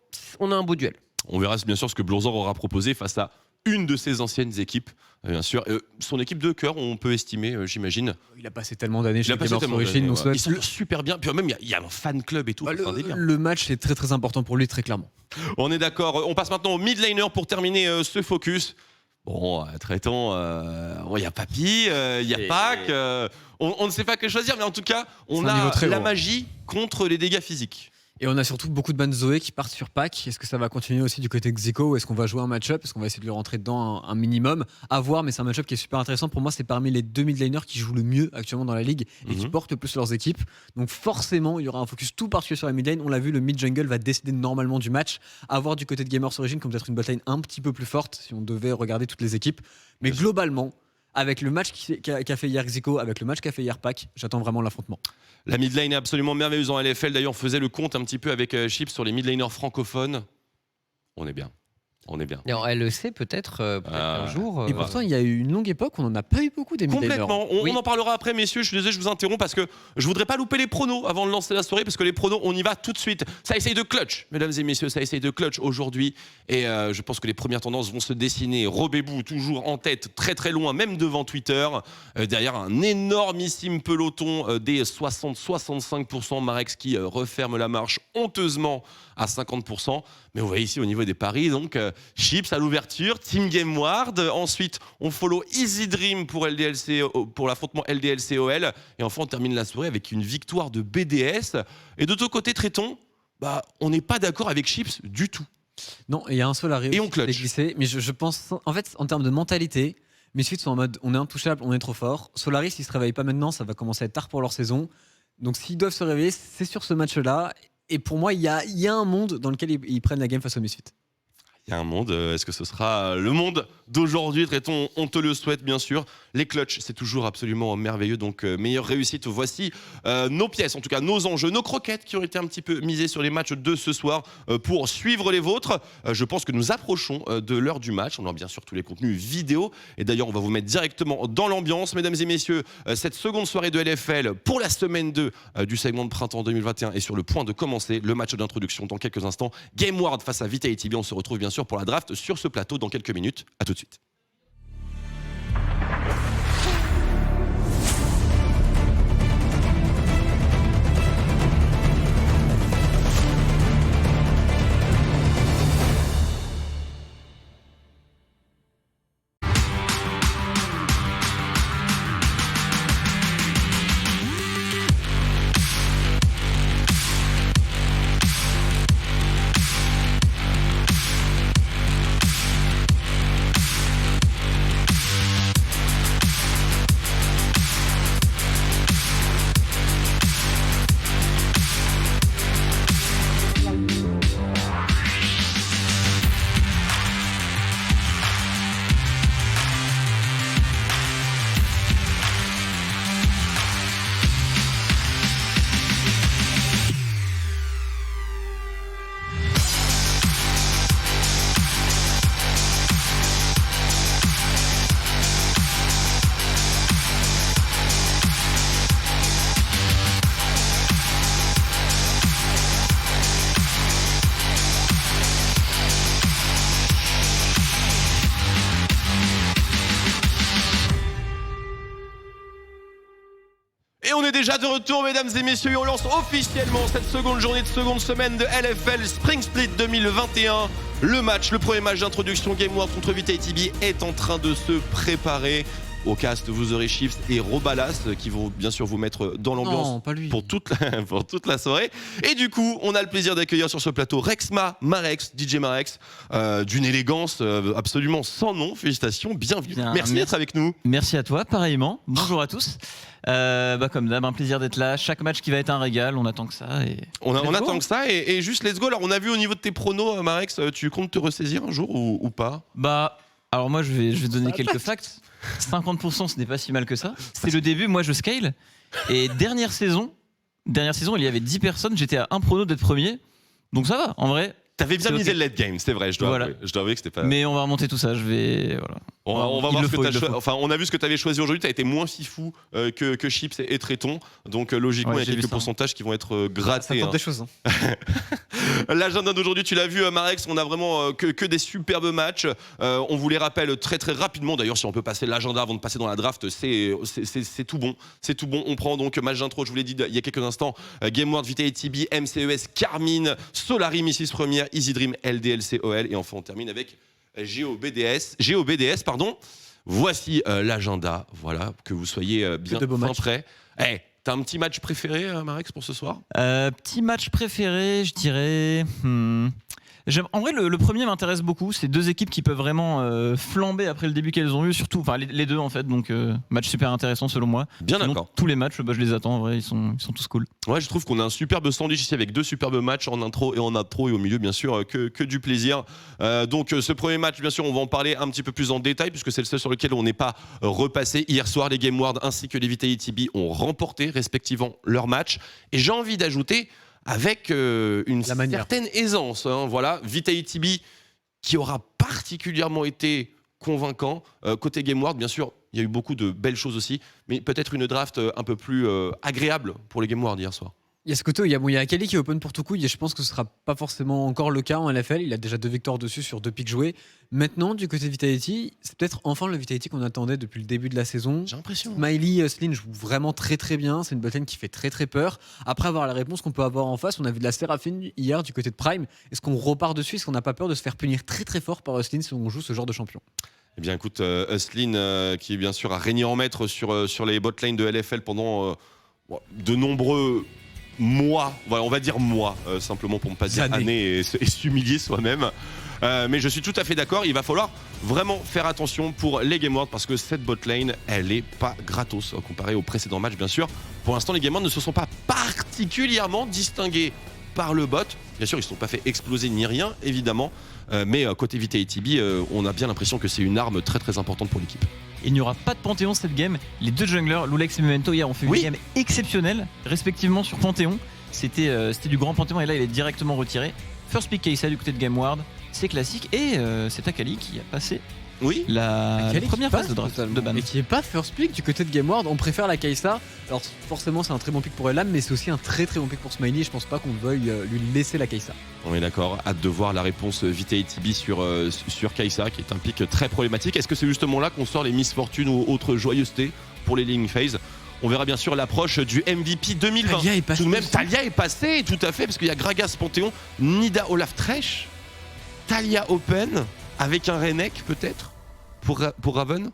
on a un beau duel. On verra bien sûr ce que Blurzer aura proposé face à une de ses anciennes équipes. Bien sûr, son équipe de cœur, on peut estimer, j'imagine. Il a passé tellement d'années chez Gamers Origin. Donc il s'en super bien. Puis même, il y a un fan club et tout. Le match, c'est très très important pour lui, très clairement. On est d'accord. On passe maintenant au mid laner pour terminer ce focus. Bon, traitons. Il y a Papy, il y a Pac. On ne sait pas que choisir, mais en tout cas, on a la magie contre les dégâts physiques. Et on a surtout beaucoup de bans Zoé qui partent sur Pac. Est-ce que ça va continuer aussi du côté Xico ou est-ce qu'on va jouer un match-up? Est-ce qu'on va essayer de lui rentrer dedans un minimum? À voir, mais c'est un match-up qui est super intéressant. Pour moi, c'est parmi les 2 mid-laners qui jouent le mieux actuellement dans la ligue et qui portent le plus leurs équipes. Donc forcément, il y aura un focus tout particulier sur la mid-lane. On l'a vu, le mid-jungle va décider normalement du match. À voir du côté de Gamers Origin comme peut-être une botlane un petit peu plus forte si on devait regarder toutes les équipes. Mais globalement, avec le match qu'a fait hier Xico, avec le match qu'a fait hier Pac, j'attends vraiment l'affrontement. La mid lane est absolument merveilleuse en LFL. D'ailleurs, on faisait le compte un petit peu avec Chips sur les mid laners francophones. On est bien. Et en LEC, peut-être un jour. Et pourtant, il y a eu une longue époque où on n'en a pas eu beaucoup des mid-laners. Complètement. On en parlera après, messieurs. Je suis désolé, je vous interromps parce que je voudrais pas louper les pronos avant de lancer la soirée parce que les pronos, on y va tout de suite. Ça essaye de clutch, mesdames et messieurs. Ça essaye de clutch aujourd'hui. Et je pense que les premières tendances vont se dessiner. Robébou, toujours en tête, très très loin, même devant Twitter. Derrière un énormissime peloton des 60-65%. Marex qui referme la marche honteusement à 50%. Mais vous voyez ici au niveau des paris, donc Chips à l'ouverture, Team Gameward. Ensuite, on follow Easy Dream pour l'affrontement LDLC-OL. Et enfin, on termine la soirée avec une victoire de BDS. Et de ton côté, Tréton, on n'est pas d'accord avec Chips du tout. Non, il y a un Solari et on clutch. Glissé, mais je pense, en fait, en termes de mentalité, Misfits sont en mode on est intouchable, on est trop fort. Solaris, s'ils se réveillent pas maintenant, ça va commencer à être tard pour leur saison. Donc s'ils doivent se réveiller, c'est sur ce match-là. Et pour moi, il y a un monde dans lequel ils prennent la game face aux Misfits. Il y a un monde. Est-ce que ce sera le monde d'aujourd'hui? Traitons, on te le souhaite bien sûr. Les clutches, c'est toujours absolument merveilleux. Donc, meilleure réussite. Voici nos pièces, en tout cas nos enjeux, nos croquettes qui ont été un petit peu misées sur les matchs de ce soir pour suivre les vôtres. Je pense que nous approchons de l'heure du match. On a bien sûr tous les contenus vidéo. Et d'ailleurs, on va vous mettre directement dans l'ambiance. Mesdames et messieurs, cette seconde soirée de LFL pour la semaine 2 du segment de printemps 2021 est sur le point de commencer. Le match d'introduction dans quelques instants. Gameward face à Vitality. On se retrouve bien sûr pour la draft sur ce plateau dans quelques minutes. À tout de suite. Et on est déjà de retour, mesdames et messieurs, et on lance officiellement cette seconde journée de seconde semaine de LFL Spring Split 2021. Le premier match d'introduction Game World contre Vitality est en train de se préparer. Au cast, vous aurez Shifts et Robalas qui vont bien sûr vous mettre dans l'ambiance pour toute la soirée. Et du coup, on a le plaisir d'accueillir sur ce plateau Rexma Marex, DJ Marex, d'une élégance absolument sans nom. Félicitations, bienvenue. Merci d'être avec nous. Merci à toi, pareillement. Bonjour à tous. Comme d'hab, un plaisir d'être là. Chaque match qui va être un régal, on attend que ça. Et... On attend que ça et juste let's go. Alors, on a vu au niveau de tes pronos, Marex, tu comptes te ressaisir un jour ou pas? Alors moi, je vais donner quelques facts. 50%, ce n'est pas si mal que ça. C'est le début, moi je scale. Et dernière saison, il y avait 10 personnes, j'étais à un prono d'être premier. Donc ça va, en vrai. T'avais bien misé le late game, c'est vrai, je dois avouer que c'était pas... Mais on va remonter tout ça, On va voir ce que tu as choisi. Enfin, on a vu ce que tu avais choisi aujourd'hui. Tu as été moins fifou que Chips et Tréton. Donc, logiquement, il y a quelques pourcentages qui vont être grattés. Ça tente des choses. L'agenda d'aujourd'hui, tu l'as vu, Marex, on a vraiment que des superbes matchs. On vous les rappelle très très rapidement. D'ailleurs, si on peut passer l'agenda avant de passer dans la draft, c'est tout bon. C'est tout bon. On prend donc match d'intro, je vous l'ai dit il y a quelques instants. Game World, Vitality B, MCES, Carmine, Solari, Missis Première, Easy Dream, LDLCOL. Et enfin, on termine avec GOBDS, pardon. Voici l'agenda, voilà, que vous soyez bien prêts. T'as un petit match préféré, Marex, pour ce soir? Petit match préféré, je dirais... En vrai, le premier m'intéresse beaucoup. C'est deux équipes qui peuvent vraiment flamber après le début qu'elles ont eu, surtout les deux en fait. Donc match super intéressant selon moi. Bien d'accord. Tous les matchs, je les attends. En vrai, ils sont tous cool. Ouais, je trouve qu'on a un superbe sandwich ici avec deux superbes matchs en intro et en outro et au milieu, bien sûr, que du plaisir. Donc ce premier match, bien sûr, on va en parler un petit peu plus en détail puisque c'est le seul sur lequel on n'est pas repassé. Hier soir, les Game World ainsi que les Vitality B ont remporté respectivement leur match. Et j'ai envie d'ajouter avec une certaine aisance. Voilà, Vitality B qui aura particulièrement été convaincant. Côté Game World, bien sûr, il y a eu beaucoup de belles choses aussi, mais peut-être une draft un peu plus agréable pour les Game World hier soir. Il y a ce côté, il y a Akali qui est open pour tout couille et je pense que ce sera pas forcément encore le cas en LFL. Il a déjà 2 victoires dessus sur 2 pics joués. Maintenant, du côté de Vitality, c'est peut-être enfin le Vitality qu'on attendait depuis le début de la saison. J'ai l'impression. Smiley, Slin joue vraiment très très bien. C'est une botlane qui fait très très peur. Après avoir la réponse qu'on peut avoir en face, on a vu de la Seraphine hier du côté de Prime. Est-ce qu'on repart dessus? Est-ce qu'on n'a pas peur de se faire punir très très fort par Slin si on joue ce genre de champion? Eh bien écoute, Slin qui bien sûr a régné en maître sur les botlanes de LFL pendant de nombreux mois, voilà, on va dire mois, simplement pour ne pas dire années et s'humilier soi-même. Mais je suis tout à fait d'accord, il va falloir vraiment faire attention pour les Game World parce que cette botlane, elle est pas gratos comparée au précédent match, bien sûr. Pour l'instant, les Game World ne se sont pas particulièrement distingués par le bot. Bien sûr, ils ne se sont pas fait exploser ni rien, évidemment. Mais côté Vitality B, on a bien l'impression que c'est une arme très très importante pour l'équipe. Il n'y aura pas de Panthéon cette game. Les deux junglers, Lulex et Memento, hier ont fait une game exceptionnelle, respectivement sur Panthéon. C'était du grand Panthéon et là il est directement retiré. First pick Kai'Sa du côté de Game World, c'est classique. Et c'est Akali qui a passé la première phase de draft de ban. Et qui n'est pas first pick du côté de Game World. On préfère la Kai'Sa. Alors forcément c'est un très bon pick pour Elam, mais c'est aussi un très très bon pick pour Smiley. Je pense pas qu'on veuille lui laisser la Kai'Sa. On est d'accord, hâte de voir la réponse Vitality B sur Kai'Sa, qui est un pick très problématique. Est-ce que c'est justement là qu'on sort les misfortunes ou autres joyeusetés pour les Link Phase? On verra bien sûr l'approche du MVP 2020. Talia est passé. Tout de même, Talia est passé, tout à fait, parce qu'il y a Gragas Panthéon, Nida Olaf Thresh, Talia Open, avec un Renek peut-être pour Raven.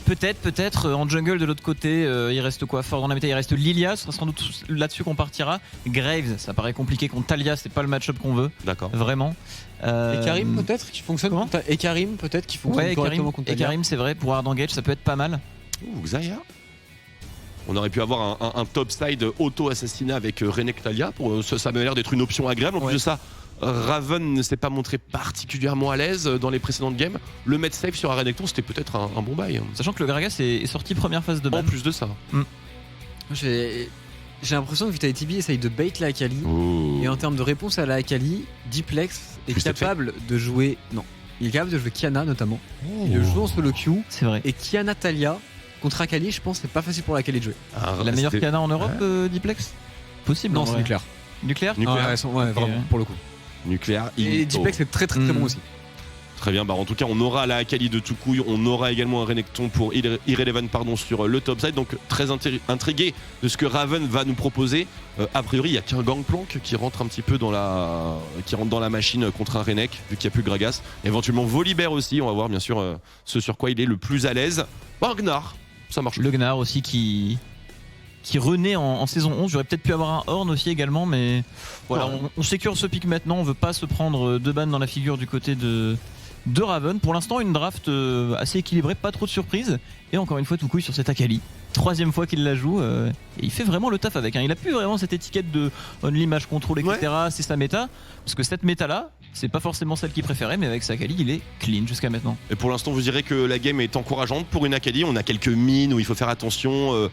Peut-être. En jungle de l'autre côté, il reste quoi fort dans la méta? Il reste Lilia, ce sera sans doute là-dessus qu'on partira. Graves, ça paraît compliqué contre Talia, c'est pas le match-up qu'on veut. D'accord. Vraiment. Et Karim peut-être qui fonctionne. Et Karim peut-être qui fonctionne correctement contre Talia. Et Karim, c'est vrai, pour Hard Engage, ça peut être pas mal. Xayah. On aurait pu avoir un topside auto-assassinat avec Renek Talia. Ça m'a l'air d'être une option agréable. En plus de ça, Raven ne s'est pas montré particulièrement à l'aise dans les précédentes games. Le mettre safe sur un Renekton, c'était peut-être un bon bail. Sachant que le Gragas est sorti première phase de ban. En plus de ça. J'ai l'impression que Vitality B essaye de bait la Akali. Et en termes de réponse à la Akali, Diplex est capable de jouer... Non, il est capable de jouer Kiana notamment. Il le joue en solo queue. C'est vrai. Et Kiana Talia contre Akali, je pense que c'est pas facile pour la Akali de jouer. La meilleure Kiana en Europe, Diplex? Possible. Non, c'est Nucléaire. Nucléaire, vraiment, pour le coup. Nucléaire. Et Diplex est très bon aussi. Très bien, en tout cas on aura la Akali de Toucouille, on aura également un Renekton pour Irrelevant sur le top side, donc très intrigué de ce que Raven va nous proposer. A priori il n'y a qu'un Gangplank qui rentre un petit peu dans la machine contre un Renek, vu qu'il n'y a plus Gragas. Éventuellement Volibear aussi, on va voir bien sûr ce sur quoi il est le plus à l'aise. Gnar, ça marche. Le Gnar aussi qui renaît en saison 11, j'aurais peut-être pu avoir un Horn aussi également, mais voilà, on sécure ce pick maintenant, on veut pas se prendre 2 bans dans la figure du côté de Raven. Pour l'instant, une draft assez équilibrée, pas trop de surprises. Et encore une fois, Toucouille sur cette Akali. 3e fois qu'il la joue. Et il fait vraiment le taf avec. Il a plus vraiment cette étiquette de only match control, etc. Ouais. C'est sa méta. Parce que cette méta-là, c'est pas forcément celle qu'il préférait, mais avec sa Akali, il est clean jusqu'à maintenant. Et pour l'instant, vous direz que la game est encourageante pour une Akali. On a quelques mines où il faut faire attention,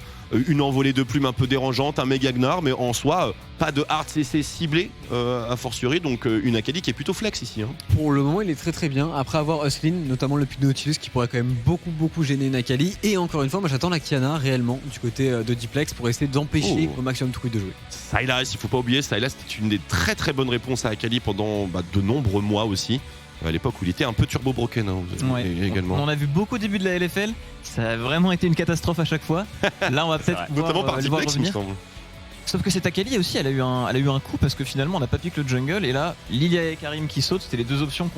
une envolée de plumes un peu dérangeante, un méga Gnar, mais en soi, pas de hard CC ciblé a fortiori. Donc une Akali qui est plutôt flex ici. Pour le moment, il est très très bien. Après avoir Huslin, notamment le pic de Nautilus qui pourrait quand même beaucoup gêner une Akali. Et encore une fois, moi j'attends la Kiana réellement du côté de Diplex pour essayer d'empêcher au maximum Toucouille de jouer. Sylas, il faut pas oublier, Sylas c'était une des très bonnes réponses à Akali pendant de nombreux mois aussi. À l'époque où il était un peu turbo broken également. On en a vu beaucoup au début de la LFL, ça a vraiment été une catastrophe à chaque fois. Là on va peut-être notamment par Diplex il me semble. Sauf que cette Akali aussi elle a eu un coup parce que finalement on n'a pas piqué le jungle et là Lilia et Karim qui sautent, c'était les 2 options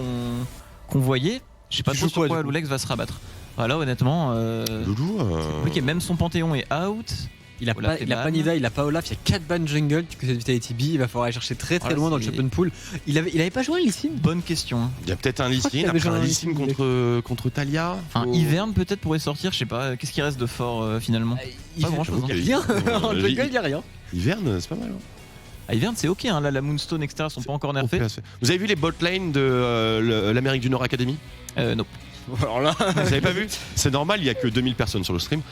qu'on voyait. Je sais pas trop sur quoi Loulex va se rabattre. Voilà, honnêtement, c'est compliqué. Même son Panthéon est out. Il a pas Nida, il a pas Olaf, il y a 4 bans jungle du côté de Vitality B. Il va falloir aller chercher très loin dans le champion pool. Il avait pas joué un Lee Sin ? Bonne question. Il y a peut-être un Lee Sin, après un Lee Sin contre Talia. Un Ivern peut-être pourrait sortir, je sais pas. Qu'est-ce qui reste de fort finalement ? Pas grand chose. Rien. En jungle, il y a rien. Ivern, c'est pas mal. Ivern c'est ok, là la Moonstone etc sont pas encore nerfés. Vous avez vu les bot lane de l'Amérique du Nord Academy ? Non. Alors là, vous avez pas vu ? C'est normal, il y a que 2000 personnes sur le stream.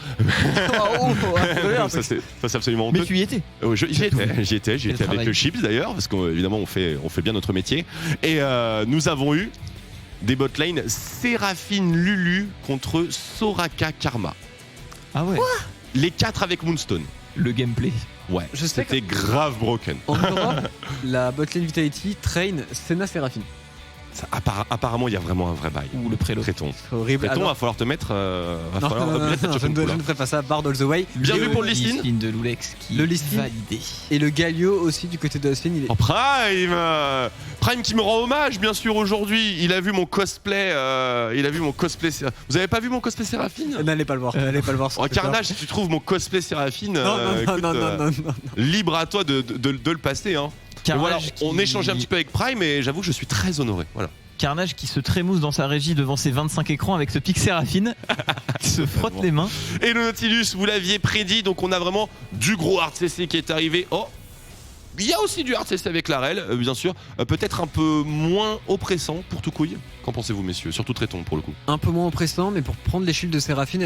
Ça c'est absolument honteux. Mais tu y étais ? J'y étais avec le Chips d'ailleurs, parce qu'évidemment on fait bien notre métier. Et nous avons eu des bot lane Séraphine Lulu contre Soraka Karma. Ah ouais. Les 4 avec Moonstone. Le gameplay. Ouais, c'était grave broken. En Europe, la botlane Vitality train Senna Séraphine. Apparemment, il y a vraiment un vrai bail. Ou le prélo. Tréton. Horrible. Tréton, va falloir te mettre. Je ne ferai pas ça. Bard all the way. Bien vu pour le Lee Sin de Loulex qui le est validé. Et le Galio aussi du côté de Huslin. Prime qui me rend hommage, bien sûr, aujourd'hui. Il a vu mon cosplay. Vous avez pas vu mon cosplay Séraphine ? N'allez pas le voir. En Carnage, si tu trouves mon cosplay Séraphine, non. Libre à toi de le passer. Voilà, on échangeait un petit peu avec Prime et j'avoue que je suis très honoré. Voilà. Carnage qui se trémousse dans sa régie devant ses 25 écrans avec ce pic Séraphine qui se frotte les mains. Et le Nautilus, vous l'aviez prédit, donc on a vraiment du gros hard CC qui est arrivé. Il y a aussi du hard CC avec Larel, bien sûr. Peut-être un peu moins oppressant pour Toucouille. Qu'en pensez-vous, messieurs ? Surtout Tréton pour le coup. Un peu moins oppressant, mais pour prendre les shields de Séraphine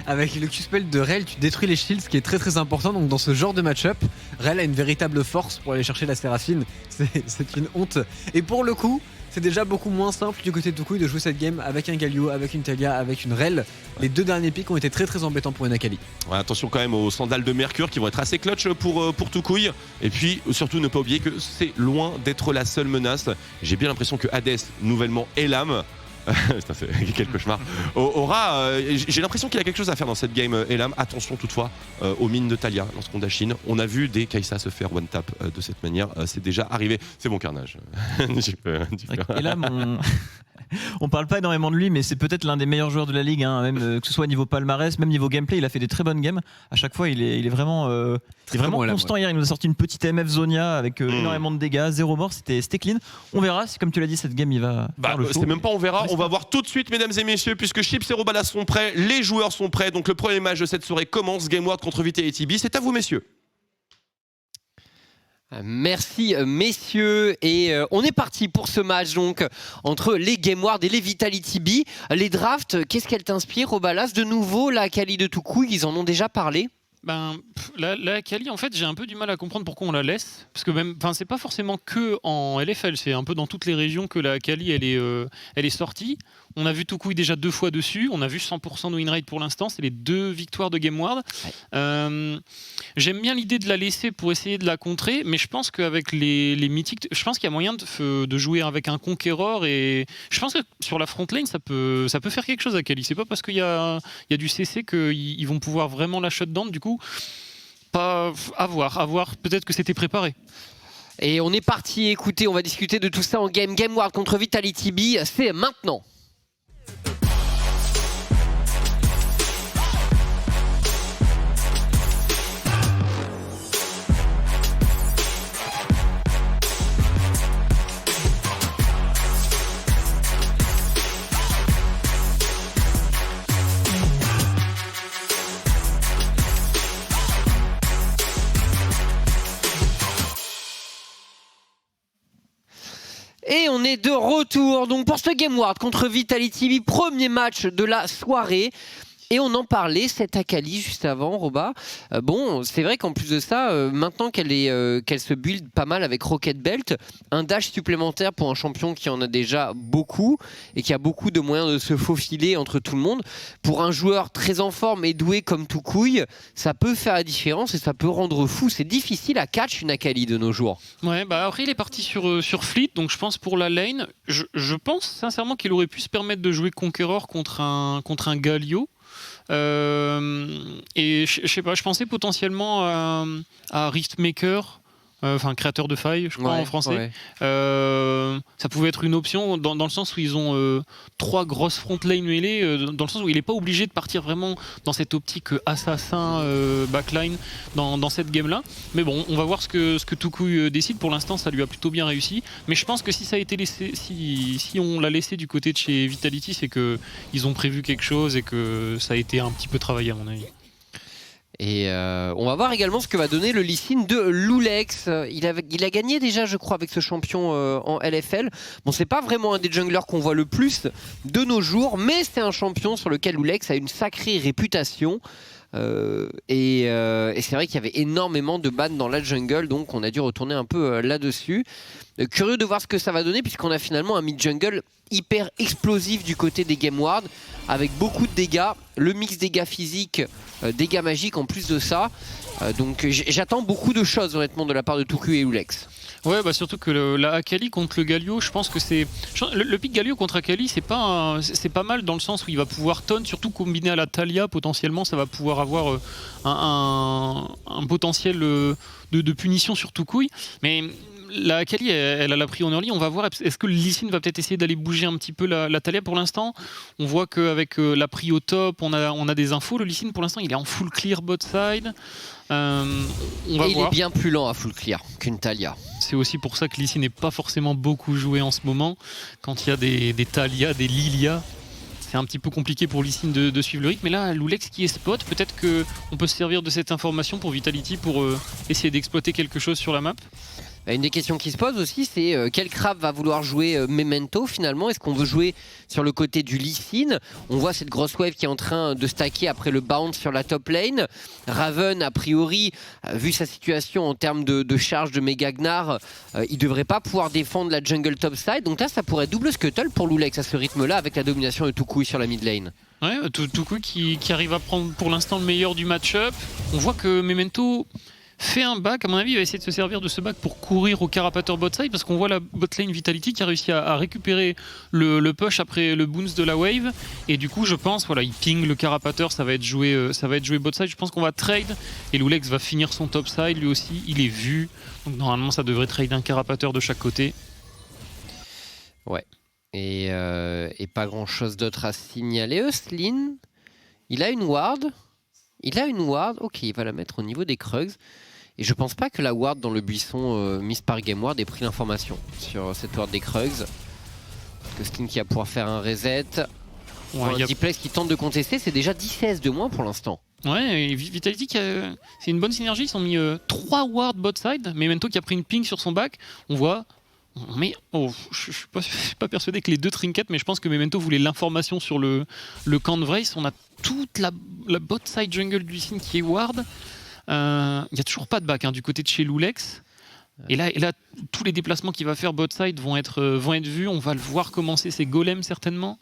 avec le Q-spell de Rel, tu détruis les shields, ce qui est très important. Donc dans ce genre de match-up, Rel a une véritable force pour aller chercher la Séraphine. C'est une honte. Et pour le coup, c'est déjà beaucoup moins simple du côté de Toucouille de jouer cette game avec un Galio, avec une Talia, avec une Rel. Les 2 derniers pics ont été très embêtants pour une Akali. Ouais, attention quand même aux sandales de Mercure qui vont être assez clutch pour Toucouille. Et puis surtout ne pas oublier que c'est loin d'être la seule menace. J'ai bien l'impression que Hades, nouvellement Elam, c'est quel cauchemar. J'ai l'impression qu'il a quelque chose à faire dans cette game Elam. Attention toutefois aux mines de Talia lorsqu'on dashine. On a vu des Kai'Sa se faire one tap de cette manière. C'est déjà arrivé. C'est bon Carnage. Elam, on parle pas énormément de lui, mais c'est peut-être l'un des meilleurs joueurs de la ligue, même que ce soit niveau palmarès, même niveau gameplay. Il a fait des très bonnes games. À chaque fois, il est vraiment constant. Hier, il nous a sorti une petite MF Zonia avec énormément de dégâts, 0 mort. C'était clean. On verra si, comme tu l'as dit, cette game il va faire le show. C'est même pas on verra. On va voir tout de suite, mesdames et messieurs, puisque Chips et Robalas sont prêts, les joueurs sont prêts. Donc le premier match de cette soirée commence. Game World contre Vitality B. C'est à vous, messieurs. Merci messieurs et on est parti pour ce match donc entre les Game Ward et les Vitality B. Les drafts, qu'est-ce qu'elle t'inspire Robalas ? De nouveau la Akali de Toucouille, ils en ont déjà parlé. La Akali, en fait, j'ai un peu du mal à comprendre pourquoi on la laisse. Parce que même, c'est pas forcément que en LFL, c'est un peu dans toutes les régions que la Akali, elle est sortie. On a vu Toucouille déjà 2 fois dessus. On a vu 100% de win rate pour l'instant. C'est les 2 victoires de GameWard. Ouais. J'aime bien l'idée de la laisser pour essayer de la contrer, mais je pense qu'avec les mythiques, je pense qu'il y a moyen de jouer avec un Conqueror, et je pense que sur la front lane, ça peut faire quelque chose à Akali. C'est pas parce qu'il y a du CC qu'ils vont pouvoir vraiment la shutdown. Du coup, pas à voir. Peut-être que c'était préparé. Et on est parti écouter, on va discuter de tout ça en game. GameWard contre Vitality B, c'est maintenant. Et on est de retour donc pour ce GameWard contre Vitality B, premier match de la soirée. Et on en parlait, cette Akali juste avant, Roba. Bon, c'est vrai qu'en plus de ça, maintenant qu'elle se build pas mal avec Rocket Belt, un dash supplémentaire pour un champion qui en a déjà beaucoup et qui a beaucoup de moyens de se faufiler entre tout le monde. Pour un joueur très en forme et doué comme Toucouille, ça peut faire la différence et ça peut rendre fou. C'est difficile à catch une Akali de nos jours. Ouais, après il est parti sur Fleet, donc je pense pour la lane, je pense sincèrement qu'il aurait pu se permettre de jouer Conqueror contre un Galio. Et je sais pas, je pensais potentiellement à Riftmaker, créateur de failles, je crois en français. Ouais. Ça pouvait être une option dans le sens où ils ont 3 grosses front lane mêlées, dans le sens où il n'est pas obligé de partir vraiment dans cette optique assassin backline dans cette game là. Mais bon, on va voir ce que Toucouille décide. Pour l'instant, ça lui a plutôt bien réussi. Mais je pense que si ça a été laissé, si on l'a laissé du côté de chez Vitality, c'est que ils ont prévu quelque chose et que ça a été un petit peu travaillé à mon avis. Et on va voir également ce que va donner le Lee Sin de Loulex. Il a gagné déjà, je crois, avec ce champion en LFL. Bon, c'est pas vraiment un des junglers qu'on voit le plus de nos jours, mais c'est un champion sur lequel Loulex a une sacrée réputation. Et c'est vrai qu'il y avait énormément de bans dans la jungle, donc on a dû retourner un peu là-dessus. Curieux de voir ce que ça va donner, puisqu'on a finalement un mid-jungle hyper explosif du côté des GameWard, avec beaucoup de dégâts, le mix dégâts physiques, dégâts magiques en plus de ça. Donc j'attends beaucoup de choses honnêtement de la part de Toucouille et Loulex. Ouais, surtout que la Akali contre le Galio, je pense que c'est... Le pick Galio contre Akali, c'est pas mal dans le sens où il va pouvoir taunt, surtout combiné à la Talia, potentiellement, ça va pouvoir avoir un potentiel de punition sur Toucouille. Mais la Akali, elle a la pris en early. On va voir, est-ce que le Lee Sin va peut-être essayer d'aller bouger un petit peu la Talia pour l'instant. On voit qu'avec la pris au top, on a des infos. Le Lee Sin, pour l'instant, il est en full clear bot side. On va voir. Il est bien plus lent à full clear qu'une Talia. C'est aussi pour ça que Lee Sin n'est pas forcément beaucoup joué en ce moment. Quand il y a des Talia, des Lilia, c'est un petit peu compliqué pour Lee Sin de suivre le rythme. Mais là, Loulex qui est spot, peut-être qu'on peut se servir de cette information pour Vitality pour essayer d'exploiter quelque chose sur la map. Une des questions qui se pose aussi, c'est quel crabe va vouloir jouer Memento finalement. Est-ce qu'on veut jouer sur le côté du Lee Sin? On voit cette grosse wave qui est en train de stacker après le bounce sur la top lane. Raven, a priori, vu sa situation en termes de charge de Mega Gnar, il devrait pas pouvoir défendre la jungle top side. Donc là, ça pourrait double scuttle pour Loulex à ce rythme-là, avec la domination de Toucouille sur la mid lane. Ouais, Toucouille qui arrive à prendre pour l'instant le meilleur du match-up. On voit que Memento fait un back, à mon avis il va essayer de se servir de ce back pour courir au Carapateur bot side, parce qu'on voit la bot lane Vitality qui a réussi à récupérer le push après le bounce de la wave, et du coup je pense, il ping le Carapateur, ça va être joué bot side. Je pense qu'on va trade et Loulex va finir son top side lui aussi, il est vu, donc normalement ça devrait trade un Carapateur de chaque côté. Ouais, et pas grand chose d'autre à signaler. Euslin, il a une ward, ok, il va la mettre au niveau des Krugs. Et je pense pas que la ward dans le buisson mise par GameWard ait pris l'information sur cette ward des Krugs. Parce que Skin qui va pouvoir faire un reset. Un Diplex qui tente de contester, c'est déjà 10-16 de moins pour l'instant. Ouais, et Vitality, c'est une bonne synergie. Ils ont mis 3 wards bot side. Memento qui a pris une ping sur son back. On voit Mais je suis pas persuadé que les deux trinkets, mais je pense que Memento voulait l'information sur le camp de Vrace. On a toute la bot side jungle du Lee Sin qui est ward. Il n'y a toujours pas de back du côté de chez Loulex. Et là, tous les déplacements qu'il va faire bot side vont être vus. On va le voir commencer ses golems certainement.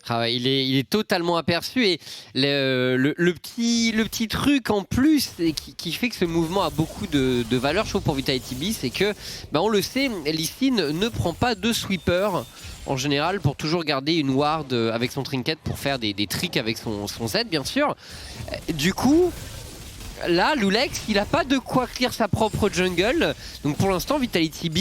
Ah ouais, il est totalement aperçu et le petit truc en plus qui fait que ce mouvement a beaucoup de valeur, je trouve, pour Vitality B, c'est que, on le sait, Lee Sin ne prend pas de sweeper en général pour toujours garder une ward avec son trinket pour faire des tricks avec son Z, bien sûr. Du coup, là, Loulex, il n'a pas de quoi clear sa propre jungle. Donc pour l'instant, Vitality B,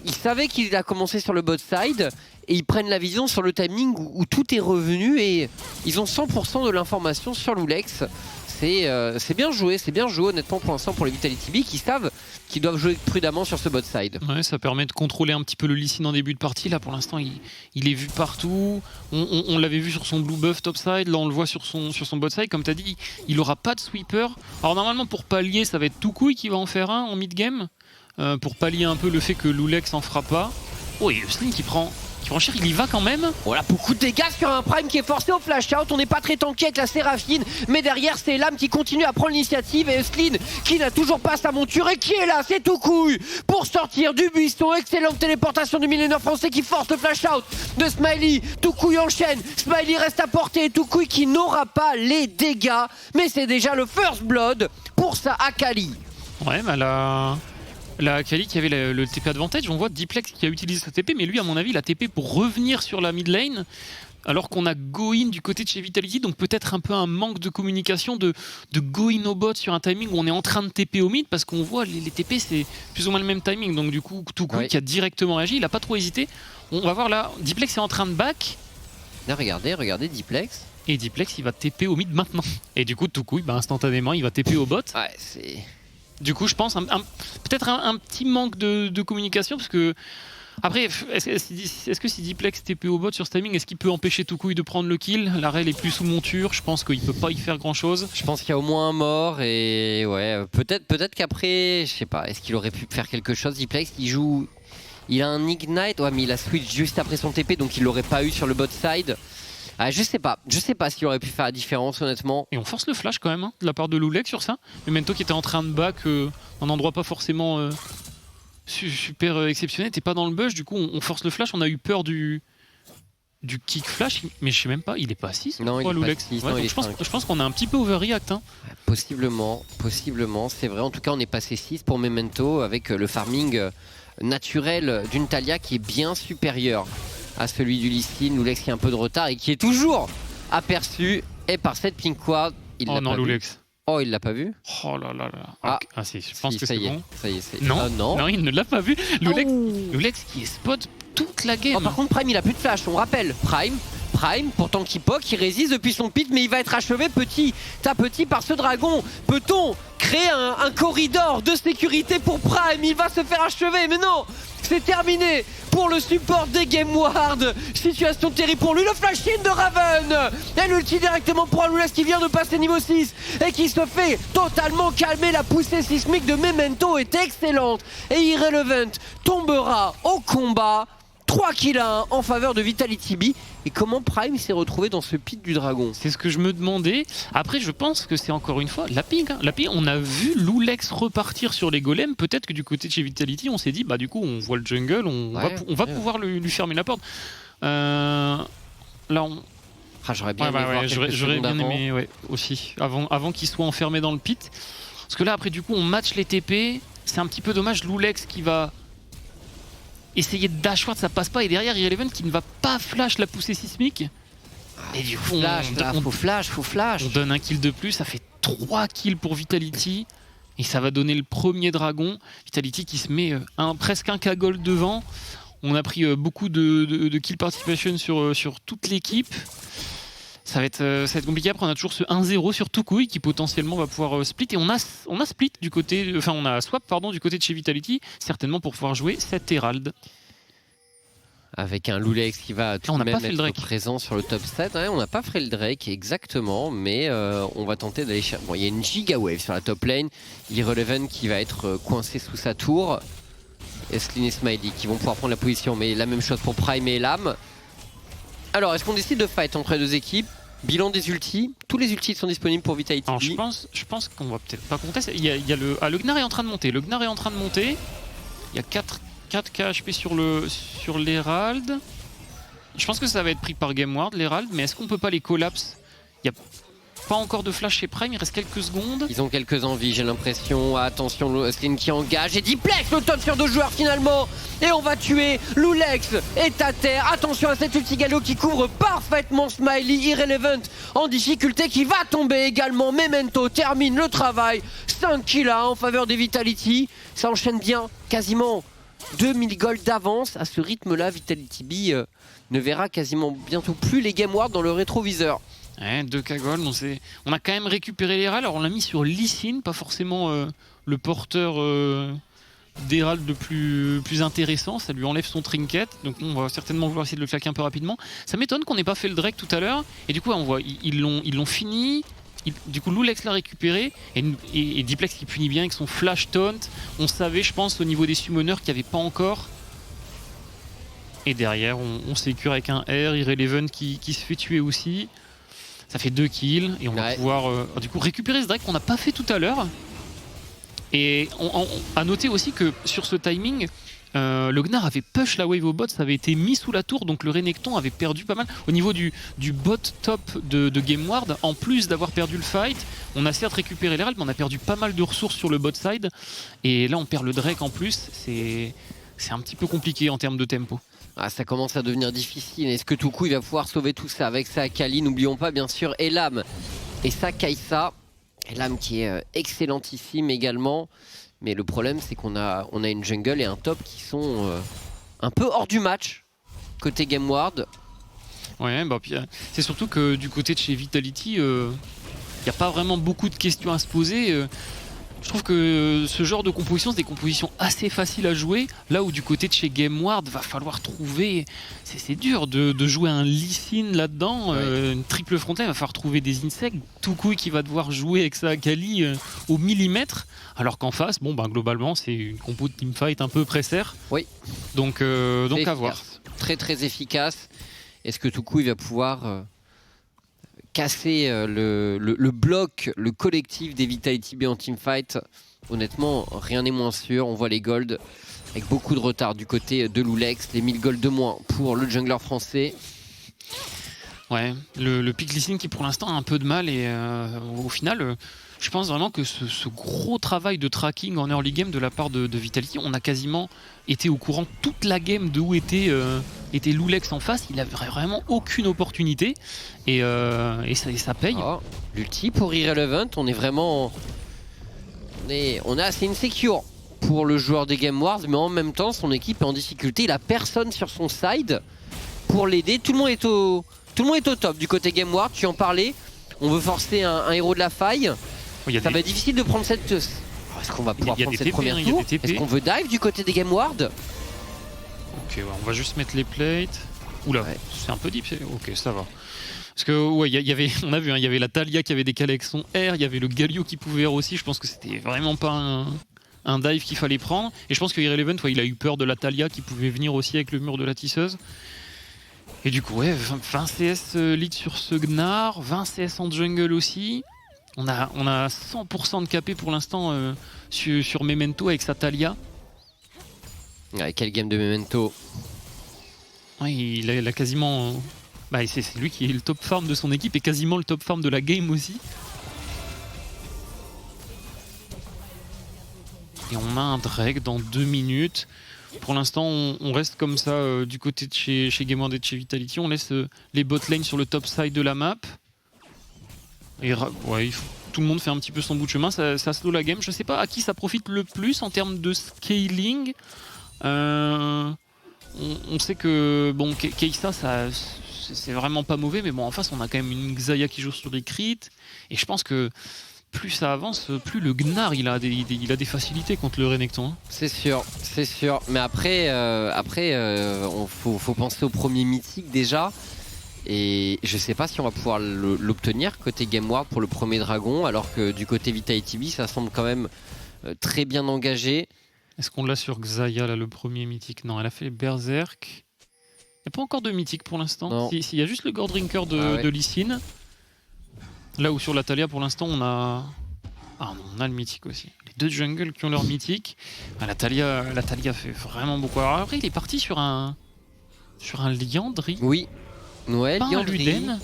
il savait qu'il a commencé sur le bot side. Et ils prennent la vision sur le timing où tout est revenu et ils ont 100% de l'information sur Loulex. C'est bien joué honnêtement pour l'instant pour les Vitality B qui savent qu'ils doivent jouer prudemment sur ce bot side. Ouais, ça permet de contrôler un petit peu le Lee Sin en début de partie. Là pour l'instant il est vu partout. On l'avait vu sur son blue buff top side, là on le voit sur son bot side. Comme tu as dit, il n'aura pas de sweeper. Alors normalement pour pallier ça va être Toucouille qui va en faire un en mid game. Pour pallier un peu le fait que Loulex en fera pas. Oh et Sling qui prend cher, il y va quand même. Voilà, beaucoup de dégâts sur un Prime qui est forcé au flash out. On n'est pas très tanké avec la Séraphine, mais derrière c'est Lam qui continue à prendre l'initiative et Eslin qui n'a toujours pas sa monture et qui est là, c'est Toucouille pour sortir du buisson. Excellente téléportation du millénaire français qui force le flash out de Smiley. Toucouille enchaîne, Smiley reste à portée et Toucouille qui n'aura pas les dégâts, mais c'est déjà le first blood pour sa Akali. Ouais, bah la Akali qui avait le TP advantage, on voit Diplex qui a utilisé sa TP, mais lui à mon avis il a TP pour revenir sur la mid lane, alors qu'on a go-in du côté de chez Vitality, donc peut-être un peu un manque de communication de go-in au bot sur un timing où on est en train de TP au mid, parce qu'on voit les TP c'est plus ou moins le même timing, donc du coup Toucouille qui a directement réagi, il a pas trop hésité. On va voir là, Diplex est en train de back. Là regardez Diplex. Et Diplex il va TP au mid maintenant. Et du coup Toucouille instantanément il va TP au bot. Ouais, c'est... Du coup, je pense peut-être un petit manque de communication, parce que après, est-ce que si Diplex TP au bot sur ce timing, est-ce qu'il peut empêcher Toucouille de prendre le kill? La Rel est plus sous monture, je pense qu'il peut pas y faire grand-chose. Je pense qu'il y a au moins un mort et ouais, peut-être qu'après, je sais pas, est-ce qu'il aurait pu faire quelque chose? Diplex, il a un Ignite, ouais, mais il a switch juste après son TP, donc il l'aurait pas eu sur le bot side. Ah, je sais pas s'il aurait pu faire la différence honnêtement. Et on force le flash quand même de la part de Loulex sur ça. Memento qui était en train de back un endroit pas forcément super exceptionnel, t'es pas dans le bush, du coup on force le flash, on a eu peur du kick flash, mais je sais même pas, il est pas 6 non, il est Loulex. pas 6, ouais, non, je pense qu'on a un petit peu overreact. Possiblement, c'est vrai, en tout cas on est passé 6 pour Memento avec le farming naturel d'une Talia qui est bien supérieur à celui du Lee Sin. Loulex qui a un peu de retard et qui est toujours aperçu et par cette pink ward. Oh non, Loulex. Oh, il l'a pas vu. Oh là là là. Ah si, je pense que c'est bon. Ça y est, non, non. Non, il ne l'a pas vu. Loulex qui est spot toute la game. Oh, par contre, Prime, il a plus de flash, on rappelle. Prime, pourtant qui poke, il résiste depuis son pit, mais il va être achevé petit à petit par ce dragon. Peut-on créer un corridor de sécurité pour Prime? Il va se faire achever, mais non, c'est terminé pour le support des Game Ward. Situation terrible pour lui, le flash-in de Raven. Et l'ulti directement pour Loulex qui vient de passer niveau 6 et qui se fait totalement calmer. La poussée sismique de Memento est excellente. Et Irrelevant tombera au combat. 3 kills à 1 en faveur de Vitality B. Et comment Prime s'est retrouvé dans ce pit du dragon? C'est ce que je me demandais. Après, je pense que c'est encore une fois la ping. La ping, on a vu Loulex repartir sur les golems. Peut-être que du côté de chez Vitality, on s'est dit, bah du coup, on voit le jungle, on va pouvoir lui fermer la porte. Là, j'aurais bien aimé j'aurais bien aimé aussi, avant qu'il soit enfermé dans le pit. Parce que là, après, du coup, on match les TP. C'est un petit peu dommage, Loulex qui va essayer de dashward, ça passe pas, et derrière Irrelevant qui ne va pas flash la poussée sismique. Et du coup, faut flash. On donne un kill de plus, ça fait 3 kills pour Vitality. Et ça va donner le premier dragon. Vitality qui se met presque un K-Gold devant. On a pris beaucoup de kill participation sur toute l'équipe. Ça va être compliqué. Après, on a toujours ce 1-0 sur Toucouille qui potentiellement va pouvoir split. Et on a split du côté, on a swap du côté de chez Vitality, certainement pour pouvoir jouer cette Herald. Avec un Loulex qui va tout de même être présent sur le top 7. Ouais, on n'a pas fait le Drake exactement, mais on va tenter d'aller chercher. Bon, il y a une giga wave sur la top lane. Irrelevant qui va être coincé sous sa tour. Estlin et Smiley qui vont pouvoir prendre la position, mais la même chose pour Prime et Elam. Alors, est-ce qu'on décide de fight entre les deux équipes? Bilan des ultis, tous les ultis sont disponibles pour Vitality. Alors, je pense qu'on va peut-être pas compter. Il y a le Gnar est en train de monter. Le Gnar est en train de monter. Il y a 4 KHP sur l'Herald. Je pense que ça va être pris par GameWard, l'Herald, mais est-ce qu'on peut pas les collapse? Il n'y a pas encore de flash chez Prime, il reste quelques secondes. Ils ont quelques envies, j'ai l'impression. Attention, Estlin qui engage et Diplex, le top sur 2 joueurs finalement. Et on va tuer. Lulex est à terre. Attention à cet ulti Galio qui couvre parfaitement Smiley. Irrelevant en difficulté qui va tomber également. Memento termine le travail. 5 kills en faveur des Vitality. Ça enchaîne bien, quasiment 2000 gold d'avance. À ce rythme-là, Vitality B ne verra quasiment bientôt plus les GameWard dans le rétroviseur. Ouais, 2K gold, on a quand même récupéré l'Herald. Alors on l'a mis sur Lee Sin, pas forcément le porteur d'Herald le plus intéressant. Ça lui enlève son trinket, donc on va certainement vouloir essayer de le claquer un peu rapidement. Ça m'étonne qu'on n'ait pas fait le Drake tout à l'heure. Et du coup on voit, ils l'ont fini. Du coup Lulex l'a récupéré et Diplex qui punit bien avec son flash taunt. On savait, je pense, au niveau des summoners qu'il n'y avait pas encore. Et derrière on sécure avec un R, Irrelevant qui se fait tuer aussi. Ça fait 2 kills et on va pouvoir du coup récupérer ce Drake qu'on n'a pas fait tout à l'heure. Et à noter aussi que sur ce timing, le Gnar avait push la wave au bot, ça avait été mis sous la tour, donc le Renekton avait perdu pas mal. Au niveau du bot top de GameWard, en plus d'avoir perdu le fight, on a certes récupéré l'Herald, mais on a perdu pas mal de ressources sur le bot side. Et là on perd le Drake en plus, c'est un petit peu compliqué en termes de tempo. Ah, ça commence à devenir difficile. Est-ce que Tuku il va pouvoir sauver tout ça avec sa Akali? N'oublions pas bien sûr Elam et sa Kai'Sa. Elam qui est excellentissime également. Mais le problème c'est qu'on a une jungle et un top qui sont un peu hors du match côté GameWard. Ouais, bah, c'est surtout que du côté de chez Vitality, il n'y a pas vraiment beaucoup de questions à se poser. Je trouve que ce genre de composition, c'est des compositions assez faciles à jouer. Là où du côté de chez GameWard, va falloir trouver... C'est dur de jouer un Lee Sin là-dedans, une triple frontale, il va falloir trouver des insectes. Tukui qui va devoir jouer avec sa Akali au millimètre. Alors qu'en face, bon, bah, globalement, c'est une compo de teamfight un peu pressère. Oui. Donc à voir. Très très efficace. Est-ce que Tukui va pouvoir... casser le bloc, le collectif des Vitality B en teamfight? Honnêtement, rien n'est moins sûr. On voit les golds avec beaucoup de retard du côté de Lulex. Les 1000 golds de moins pour le jungler français. Ouais, le pick Lee qui pour l'instant a un peu de mal et au final, je pense vraiment que ce gros travail de tracking en early game de la part de Vitality, on a quasiment été au courant toute la game de où était Lulex en face. Il avait vraiment aucune opportunité et ça paye. Oh, l'ulti pour Irrelevant, on est vraiment... On est assez insecure pour le joueur des GameWard, mais en même temps son équipe est en difficulté. Il a personne sur son side pour l'aider. Tout le monde est au top du côté GameWard, tu en parlais. On veut forcer un héros de la faille. Ça va être difficile de prendre cette... Est-ce qu'on va pouvoir prendre cette première tour? Est-ce qu'on veut dive du côté des GameWard? Ok, ouais, on va juste mettre les plates. Oula, c'est un peu deep. Ok, ça va. Parce que ouais, on a vu, il y avait la Talia qui avait décalé avec son R, il y avait le Galio qui pouvait R aussi. Je pense que c'était vraiment pas un dive qu'il fallait prendre. Et je pense que Irrelevant, il a eu peur de la Talia qui pouvait venir aussi avec le mur de la tisseuse. Et du coup, ouais, 20 CS lead sur ce Gnar, 20 CS en jungle aussi. On a 100% de KP pour l'instant sur Memento avec sa Talia. Ouais, quel game de Memento. Ouais, il a quasiment... Bah, c'est lui qui est le top farm de son équipe et quasiment le top farm de la game aussi. Et on a un Drake dans 2 minutes. Pour l'instant, on reste comme ça du côté de chez GameWard et de chez Vitality. On laisse les bot lane sur le top side de la map. Et ouais, tout le monde fait un petit peu son bout de chemin. Ça slow la game. Je sais pas à qui ça profite le plus en termes de scaling. On sait que bon, Kai'Sa, c'est vraiment pas mauvais, mais bon, en face, on a quand même une Xayah qui joue sur les crits. Et je pense que plus ça avance, plus le Gnar il a des facilités contre le Renekton. Hein. C'est sûr. Mais après, faut penser au premier mythique déjà. Et je sais pas si on va pouvoir l'obtenir côté GameWard pour le premier dragon, alors que du côté Vitality B, ça semble quand même très bien engagé. Est-ce qu'on l'a sur Xayah, là, le premier mythique? Non, elle a fait Berserk. Il n'y a pas encore de mythique pour l'instant. Il y a juste le Goredrinker de Lee Sin. Là où sur la Taliyah, pour l'instant, on a... Ah non, on a le mythique aussi. Les deux jungles qui ont leur mythique. Ah, la Taliyah fait vraiment beaucoup. Alors après, il est parti sur un Liandry. Oui. Ouais, pas Liandry. Un Luden.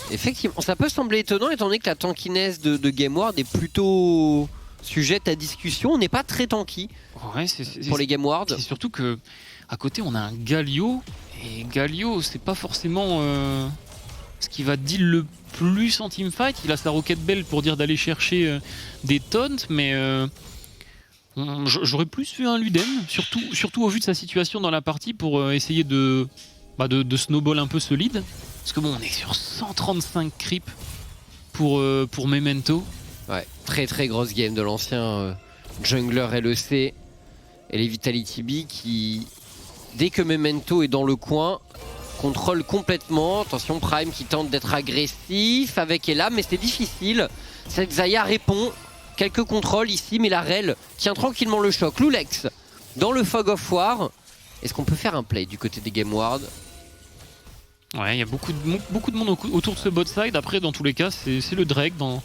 Effectivement, ça peut sembler étonnant étant donné que la tankiness de GameWard est plutôt sujette à discussion. On n'est pas très tanky pour les GameWard. C'est surtout que à côté, on a un Galio. Et Galio, c'est pas forcément ce qui va deal le plus en teamfight. Il a sa Rocket Bell pour dire d'aller chercher des taunts, mais j'aurais plus vu un Luden, surtout au vu de sa situation dans la partie, pour essayer de snowball un peu solide. Parce que bon, on est sur 135 creeps pour Memento. Ouais, très très grosse game de l'ancien jungler LEC et les Vitality B qui, dès que Memento est dans le coin, contrôle complètement. Attention, Prime qui tente d'être agressif avec Elam, mais c'est difficile. Cette Xayah répond. Quelques contrôles ici, mais la Rel tient tranquillement le choc. Lulex dans le Fog of War. Est-ce qu'on peut faire un play du côté des GameWard? Ouais, il y a beaucoup de monde autour de ce bot side. Après, dans tous les cas, c'est le Drake dans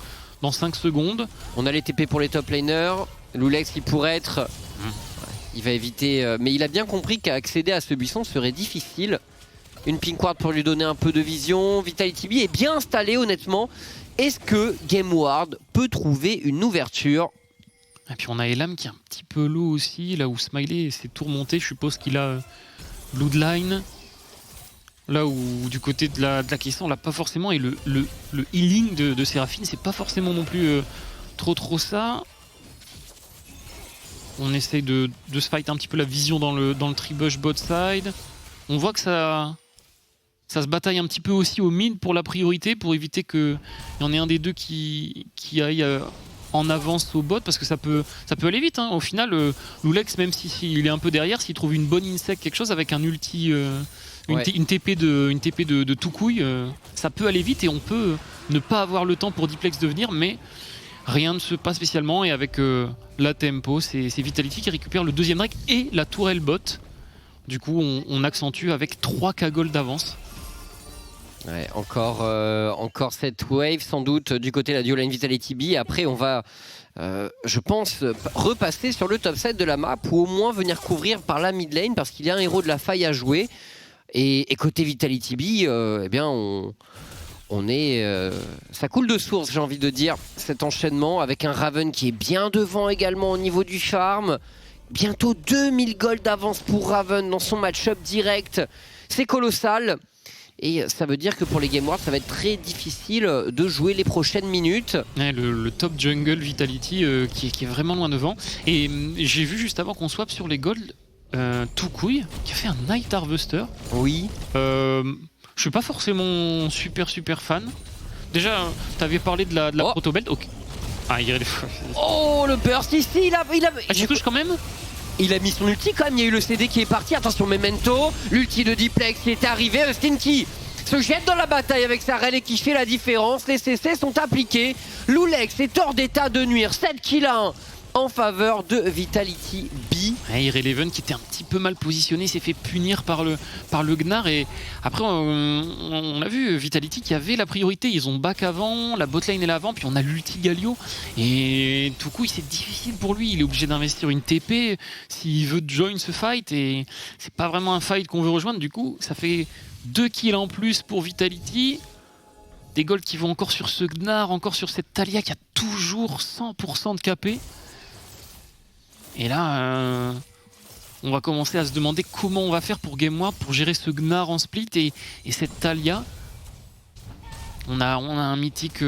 5 secondes. On a les TP pour les top laners. Lulex qui pourrait être... Il va éviter... mais il a bien compris qu'accéder à ce buisson serait difficile. Une pink ward pour lui donner un peu de vision. Vitality B est bien installé, honnêtement. Est-ce que GameWard peut trouver une ouverture? Et puis on a Elam qui est un petit peu low aussi, là où Smiley s'est tout remonté. Je suppose qu'il a Bloodline. Là où du côté de la question on l'a pas forcément. Et le healing de Seraphine, c'est pas forcément non plus trop ça. On essaye de se fight un petit peu la vision dans le tribush bot side. On voit que ça se bataille un petit peu aussi au mid pour la priorité, pour éviter qu'il y en ait un des deux qui aille en avance au bot, parce que ça peut aller vite. Hein. Au final, Lulex, même s'il est un peu derrière, s'il trouve une bonne insect, quelque chose avec un ulti, une TP de tout couille, ça peut aller vite et on peut ne pas avoir le temps pour Diplex de venir, mais rien ne se passe spécialement. Et avec la tempo, c'est Vitality qui récupère le deuxième Drake et la tourelle bot. Du coup, on accentue avec 3 K-Gold d'avance. Ouais, encore cette wave sans doute du côté de la duo lane Vitality B. Après on va, je pense, repasser sur le top 7 de la map ou au moins venir couvrir par la mid lane parce qu'il y a un héros de la faille à jouer. Et côté Vitality B, eh bien on est... ça coule de source, j'ai envie de dire, cet enchaînement avec un Raven qui est bien devant également au niveau du farm. Bientôt 2000 gold d'avance pour Raven dans son match-up direct. C'est colossal. Et ça veut dire que pour les GameWard, ça va être très difficile de jouer les prochaines minutes. Ouais, le top jungle Vitality qui est vraiment loin devant. Et j'ai vu juste avant qu'on swap sur les gold, Toucouille qui a fait un Night Harvester. Oui. Je suis pas forcément super fan. Déjà, t'avais parlé de la proto-belt. Okay. Ah, oh, le burst ici, il a... tu touches quand même? Il a mis son ulti quand même, il y a eu le CD qui est parti. Attention, Memento, l'ulti de Diplex qui est arrivé. Austin qui se jette dans la bataille avec sa rel et qui fait la différence. Les CC sont appliqués. Lulex est hors d'état de nuire. 7 kills à 1 en faveur de Vitality B. Ouais, Irreleven qui était un petit peu mal positionné, s'est fait punir par le Gnar. Et après, on a vu Vitality qui avait la priorité. Ils ont back avant, la botlane est là avant, puis on a l'ulti Galio. Et tout coup, c'est difficile pour lui. Il est obligé d'investir une TP s'il veut join ce fight. Et c'est pas vraiment un fight qu'on veut rejoindre. Du coup, ça fait 2 kills en plus pour Vitality. Des golds qui vont encore sur ce Gnar, encore sur cette Taliyah qui a toujours 100% de KP. Et là, on va commencer à se demander comment on va faire pour GameWard, pour gérer ce Gnar en split et cette Taliyah. On a un mythique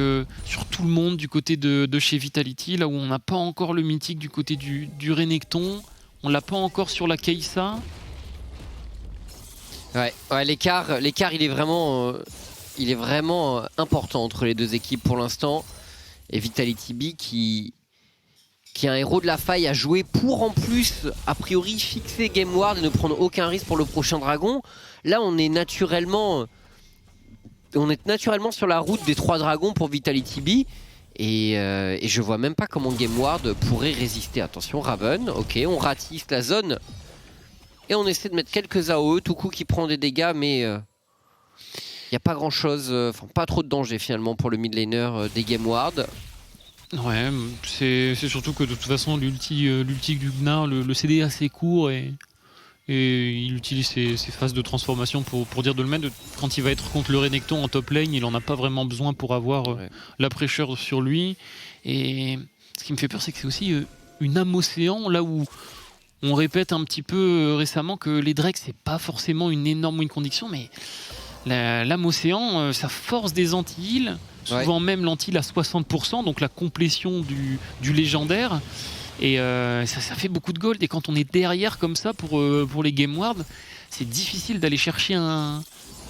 sur tout le monde du côté de chez Vitality, là où on n'a pas encore le mythique du côté du Renekton. On l'a pas encore sur la Kai'Sa. Ouais, l'écart il est vraiment important entre les deux équipes pour l'instant. Et Vitality B qui est un héros de la faille à jouer pour en plus a priori fixer GameWard et ne prendre aucun risque pour le prochain dragon. Là on est naturellement sur la route des 3 dragons pour Vitality B Et je vois même pas comment Game Ward pourrait résister. Attention, Raven, ok, on ratisse la zone. Et on essaie de mettre quelques AOE, tout coup qui prend des dégâts, mais il n'y a pas grand chose, enfin pas trop de danger finalement pour le mid laner des Game Ward. Ouais, c'est surtout que de toute façon l'ulti du Gnar, le CD est assez court et il utilise ses phases de transformation pour dire de le mettre. Quand il va être contre le Renekton en top lane, il en a pas vraiment besoin pour avoir la pressure sur lui. Et ce qui me fait peur, c'est que c'est aussi une âme océan, là où on répète un petit peu récemment que les Drakes c'est pas forcément une énorme win condition, mais l'âme océan, ça force des anti-heals. Souvent même l'anti-heal à 60%, donc la complétion du légendaire. Et ça fait beaucoup de gold. Et quand on est derrière comme ça pour les Game Ward, c'est difficile d'aller chercher un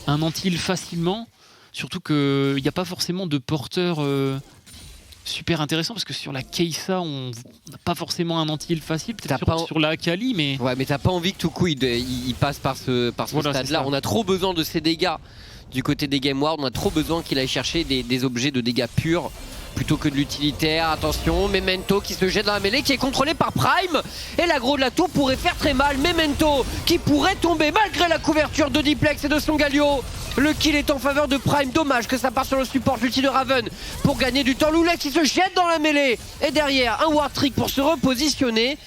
anti-heal facilement. Surtout qu'il n'y a pas forcément de porteur super intéressant. Parce que sur la Kai'Sa, on n'a pas forcément un anti-heal facile. Peut-être sur la Akali, mais... Ouais, mais t'as pas envie que tout coup il passe par ce stade-là. On a trop besoin de ces dégâts. Du côté des Game Ward, on a trop besoin qu'il aille chercher des objets de dégâts purs plutôt que de l'utilitaire. Attention, Memento qui se jette dans la mêlée, qui est contrôlé par Prime. Et l'aggro de la tour pourrait faire très mal. Memento qui pourrait tomber malgré la couverture de Diplex et de son Galio. Le kill est en faveur de Prime. Dommage que ça part sur le support. L'ulti de Raven pour gagner du temps. Loulet qui se jette dans la mêlée. Et derrière, un Ward Trick pour se repositionner.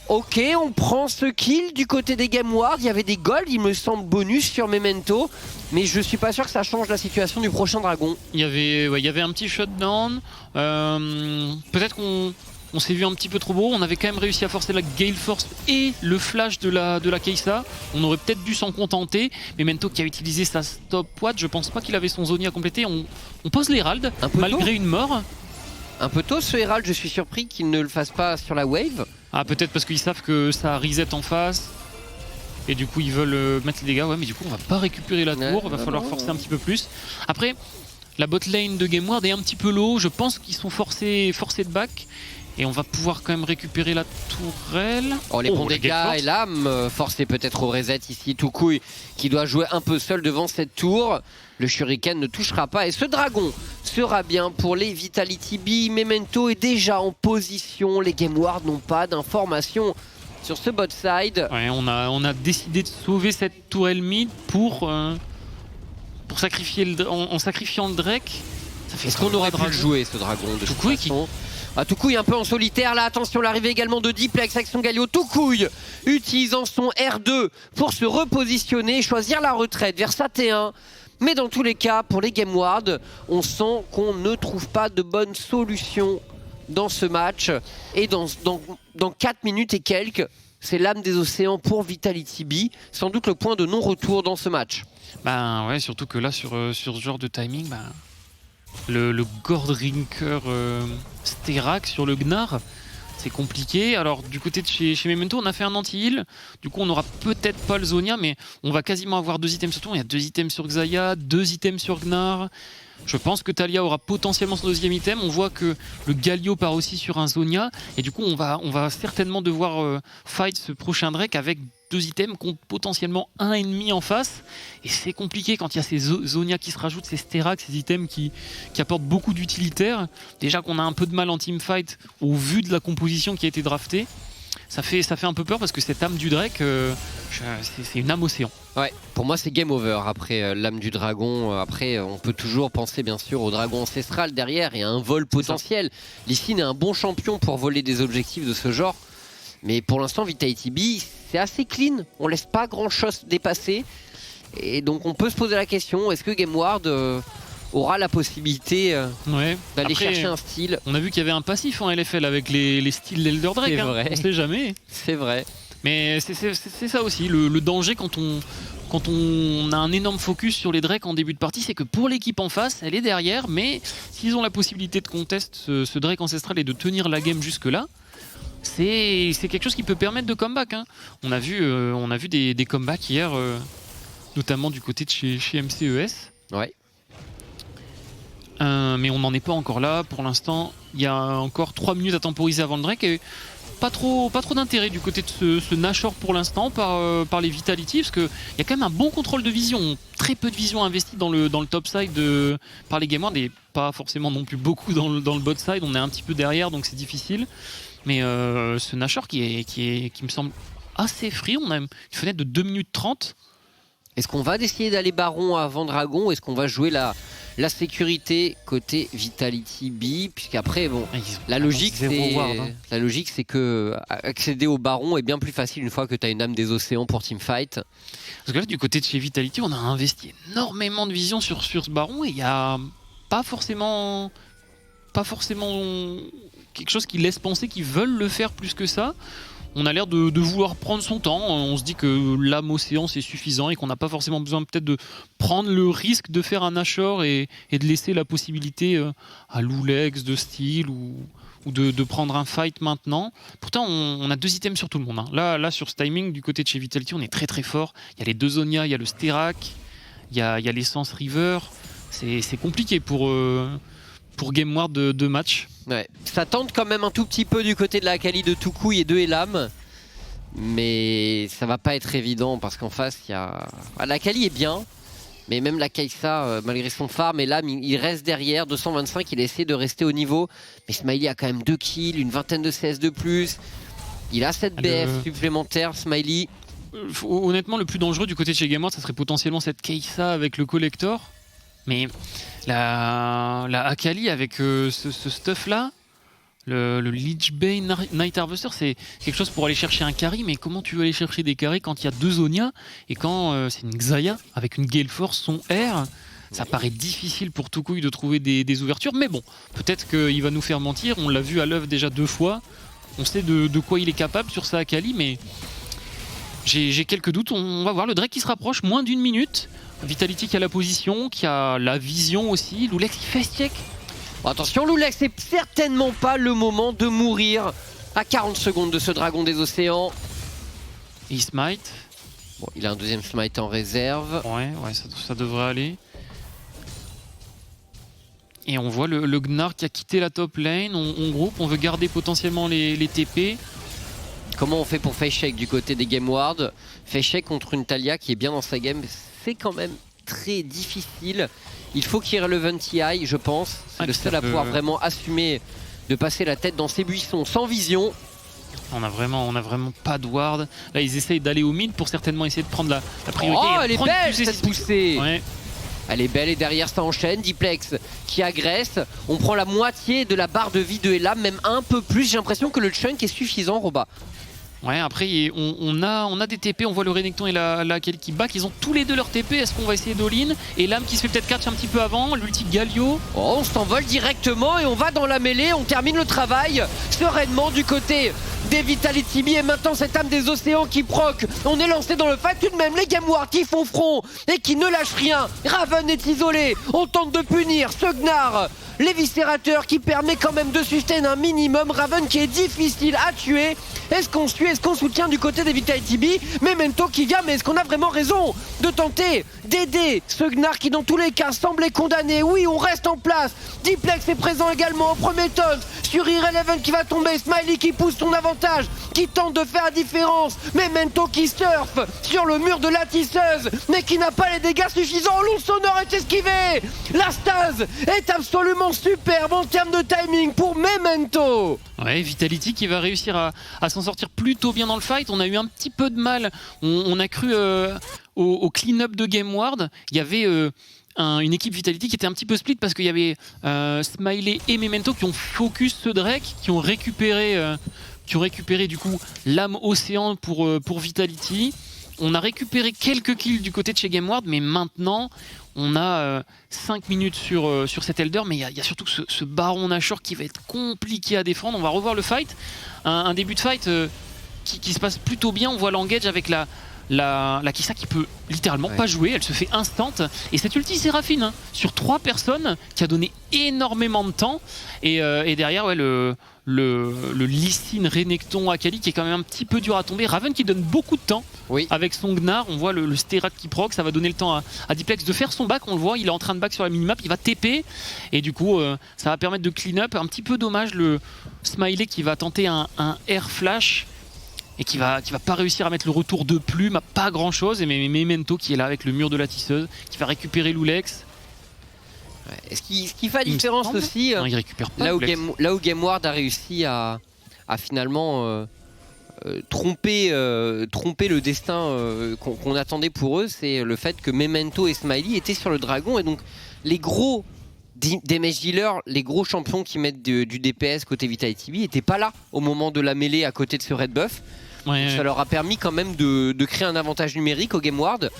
Ok, on prend ce kill du côté des Game Ward. Il y avait des golds, il me semble, bonus sur Memento. Mais je suis pas sûr que ça change la situation du prochain dragon. Il y avait un petit shutdown. Peut-être qu'on s'est vu un petit peu trop beau. On avait quand même réussi à forcer la Gale Force et le flash de la Kai'Sa. On aurait peut-être dû s'en contenter. Memento qui a utilisé sa stopwatch, je pense pas qu'il avait son Zonia complété. On pose l'Herald malgré une mort. Un peu tôt ce Herald, je suis surpris qu'il ne le fasse pas sur la wave. Ah, peut-être parce qu'ils savent que ça reset en face. Et du coup ils veulent mettre les dégâts. Ouais, mais du coup on va pas récupérer la tour. Il va falloir forcer un petit peu plus. Après, la bot lane de Game Ward est un petit peu low. Je pense qu'ils sont forcés de back. Et on va pouvoir quand même récupérer la tourelle. Oh, les bons dégâts et l'âme. Forcé peut-être au reset ici. Toucouille qui doit jouer un peu seul devant cette tour. Le Shuriken ne touchera pas. Et ce dragon sera bien pour les Vitality B. Memento est déjà en position. Les Game Ward n'ont pas d'informations sur ce bot side. Ouais, on a décidé de sauver cette tourelle mid pour sacrifier en sacrifiant le Drake. Est-ce qu'on aurait pu le jouer ce dragon de toute façon? Toukouille un peu en solitaire là, attention l'arrivée également de Diplex avec son Galio. Toukouille utilisant son R2 pour se repositionner, choisir la retraite vers sa T1. Mais dans tous les cas, pour les Game Ward, on sent qu'on ne trouve pas de bonne solution dans ce match. Et dans 4 minutes et quelques, c'est l'âme des océans pour Vitality B. Sans doute le point de non-retour dans ce match. Ben ouais, surtout que là, sur ce genre de timing, le Gordrinker Sterak sur le Gnar, c'est compliqué. Alors du côté de chez Memento, on a fait un anti-heal. Du coup, on n'aura peut-être pas le Zonia, mais on va quasiment avoir 2 items sur tout. Il y a 2 items sur Xayah, 2 items sur Gnar. Je pense que Taliyah aura potentiellement son 2e item. On voit que le Galio part aussi sur un Zonia. Et du coup, on va certainement devoir fight ce prochain Drake avec 2 items contre potentiellement un ennemi en face. Et c'est compliqué quand il y a ces Zonia qui se rajoutent, ces Sterak, ces items qui apportent beaucoup d'utilitaires. Déjà qu'on a un peu de mal en teamfight au vu de la composition qui a été draftée. Ça fait un peu peur parce que cette âme du Drake, c'est une âme océan. Ouais, pour moi c'est game over après l'âme du dragon. Après, on peut toujours penser bien sûr au dragon ancestral derrière et à un vol potentiel. Lee Sin est un bon champion pour voler des objectifs de ce genre. Mais pour l'instant, Vitality B, c'est assez clean. On laisse pas grand chose dépasser. Et donc on peut se poser la question, est-ce que Game Ward aura la possibilité d'aller chercher un style? On a vu qu'il y avait un passif en LFL avec les styles d'Elder Drake. C'est vrai. On sait jamais. C'est vrai. Mais c'est ça aussi, le danger quand on a un énorme focus sur les Drake en début de partie, c'est que pour l'équipe en face, elle est derrière, mais s'ils ont la possibilité de contest ce Drake ancestral et de tenir la game jusque-là, c'est quelque chose qui peut permettre de comeback. On a vu des comebacks hier, notamment du côté de chez MCES. Ouais. Mais on n'en est pas encore là. Pour l'instant, il y a encore 3 minutes à temporiser avant le Drake. Et pas trop d'intérêt du côté de ce Nashor pour l'instant par les Vitality, parce qu'il y a quand même un bon contrôle de vision, très peu de vision investie dans le top side par les Gameward, et pas forcément non plus beaucoup dans le bot side, on est un petit peu derrière donc c'est difficile. Mais ce Nashor qui me semble assez free, on a une fenêtre de 2 minutes 30. Est-ce qu'on va essayer d'aller Baron avant Dragon ou est-ce qu'on va jouer la sécurité côté Vitality B, puisqu'après bon, la logique c'est que accéder au Baron est bien plus facile une fois que tu as une âme des océans pour teamfight. Parce que là du côté de chez Vitality on a investi énormément de vision sur ce Baron et il n'y a pas forcément quelque chose qui laisse penser qu'ils veulent le faire plus que ça. On a l'air de vouloir prendre son temps, on se dit que l'âme océan c'est suffisant et qu'on n'a pas forcément besoin peut-être de prendre le risque de faire un Nashor et de laisser la possibilité à Loulex de Steel ou de prendre un fight maintenant. Pourtant on a 2 items sur tout le monde. Là sur ce timing du côté de chez Vitality on est très très fort. Il y a les 2 Zonia, il y a le Sterak, il y a l'Essence River. C'est compliqué pour Gameward de match. Ouais. Ça tente quand même un tout petit peu du côté de la Akali de Toucouille et de Elam. Mais ça va pas être évident parce qu'en face il y a... la Akali est bien. Mais même la Kai'Sa, malgré son farm, Elam il reste derrière, 225, il essaie de rester au niveau. Mais Smiley a quand même 2 kills, une vingtaine de CS de plus. Il a 7 BF supplémentaires, Smiley. Honnêtement le plus dangereux du côté de chez Gameward ça serait potentiellement cette Kai'Sa avec le Collector. Mais la Akali avec ce stuff là, le Lich Bane Night Harvester, c'est quelque chose pour aller chercher un carry, mais comment tu veux aller chercher des carrys quand il y a 2 Zonia et quand c'est une Xayah avec une Gale Force, son R, ça paraît difficile pour Toucouille de trouver des ouvertures, mais bon, peut-être qu'il va nous faire mentir, on l'a vu à l'œuvre déjà 2 fois, on sait de quoi il est capable sur sa Akali, mais j'ai quelques doutes, on va voir le Drake qui se rapproche, moins d'1 minute. Vitality qui a la position, qui a la vision aussi. Loulex qui fait check. Bon, attention, Loulex, c'est certainement pas le moment de mourir à 40 secondes de ce dragon des océans. Et il smite. Bon, il a un deuxième smite en réserve. Ouais, ça devrait aller. Et on voit le Gnar qui a quitté la top lane. On groupe, on veut garder potentiellement les TP. Comment on fait pour Feshek du côté des Gameward? Feshek contre une Talia qui est bien dans sa game, c'est quand même très difficile. Il faut qu'il relevant TI, je pense. C'est le seul à pouvoir vraiment assumer de passer la tête dans ses buissons sans vision. On a vraiment pas de ward. Là, ils essayent d'aller au mid pour certainement essayer de prendre la priorité. Oh, elle est belle cette poussée. Ouais. Elle est belle et derrière ça enchaîne. Diplex qui agresse. On prend la moitié de la barre de vie de Elam, même un peu plus. J'ai l'impression que le chunk est suffisant, Roba. Ouais, après on a des TP, on voit le Renekton et la Akali qui back, ils ont tous les deux leur TP, est-ce qu'on va essayer d'all-in? Et Lam qui se fait peut-être catch un petit peu avant, l'ulti Galio. Oh, on s'envole directement et on va dans la mêlée, on termine le travail sereinement du côté des Vitality B et maintenant cette âme des océans qui proc. On est lancé dans le fight tout de même, les Gameward qui font front et qui ne lâchent rien. Raven est isolé, on tente de punir ce Gnar. L'éviscérateur qui permet quand même de sustain un minimum. Raven qui est difficile à tuer. Est-ce qu'on suit, est-ce qu'on soutient du côté des Vitality B? Memento qui vient, mais est-ce qu'on a vraiment raison de tenter d'aider ce Gnar qui dans tous les cas semblait condamné? Oui, on reste en place. Diplex est présent également au premier taunt sur Irrelevant qui va tomber. Smiley qui pousse son avantage, qui tente de faire la différence. Memento qui surfe sur le mur de la tisseuse, mais qui n'a pas les dégâts suffisants. Long sonore est esquivé. La stase est absolument superbe en termes de timing pour Memento. Ouais, Vitality qui va réussir à s'en sortir plutôt bien dans le fight. On a eu un petit peu de mal. On a cru au clean-up de Gameward. Il y avait une équipe Vitality qui était un petit peu split parce qu'il y avait Smiley et Memento qui ont focus ce Drake, qui ont récupéré du coup l'âme océan pour Vitality. On a récupéré quelques kills du côté de chez Gameward, mais maintenant on a 5 minutes sur cet Elder, mais il y a surtout ce Baron Nashor qui va être compliqué à défendre. On va revoir le fight, un début de fight qui se passe plutôt bien. On voit l'engage avec la Kai'Sa qui peut littéralement pas jouer, elle se fait instant. Et cette ulti Séraphine hein, sur 3 personnes qui a donné énormément de temps. Et derrière, ouais, le Lee Sin, Renekton, Akali qui est quand même un petit peu dur à tomber. Raven qui donne beaucoup de temps avec son Gnar. On voit le Sterak qui proc, ça va donner le temps à Diplex de faire son back. On le voit, il est en train de back sur la minimap, il va TP. Et du coup, ça va permettre de clean up. Un petit peu dommage le Smiley qui va tenter un air flash. Et qui va pas réussir à mettre le retour de plume à pas grand chose. Et Memento qui est là avec le mur de la tisseuse, qui va récupérer Loulex. Ouais. Ce qui fait la différence aussi, non, il récupère pas là où GameWard a réussi à finalement tromper le destin qu'on attendait pour eux, c'est le fait que Memento et Smiley étaient sur le dragon. Et donc les gros damage dealers, les gros champions qui mettent du DPS côté Vitality B n'étaient pas là au moment de la mêlée à côté de ce red buff. Ouais. Ça leur a permis quand même de créer un avantage numérique au GameWard.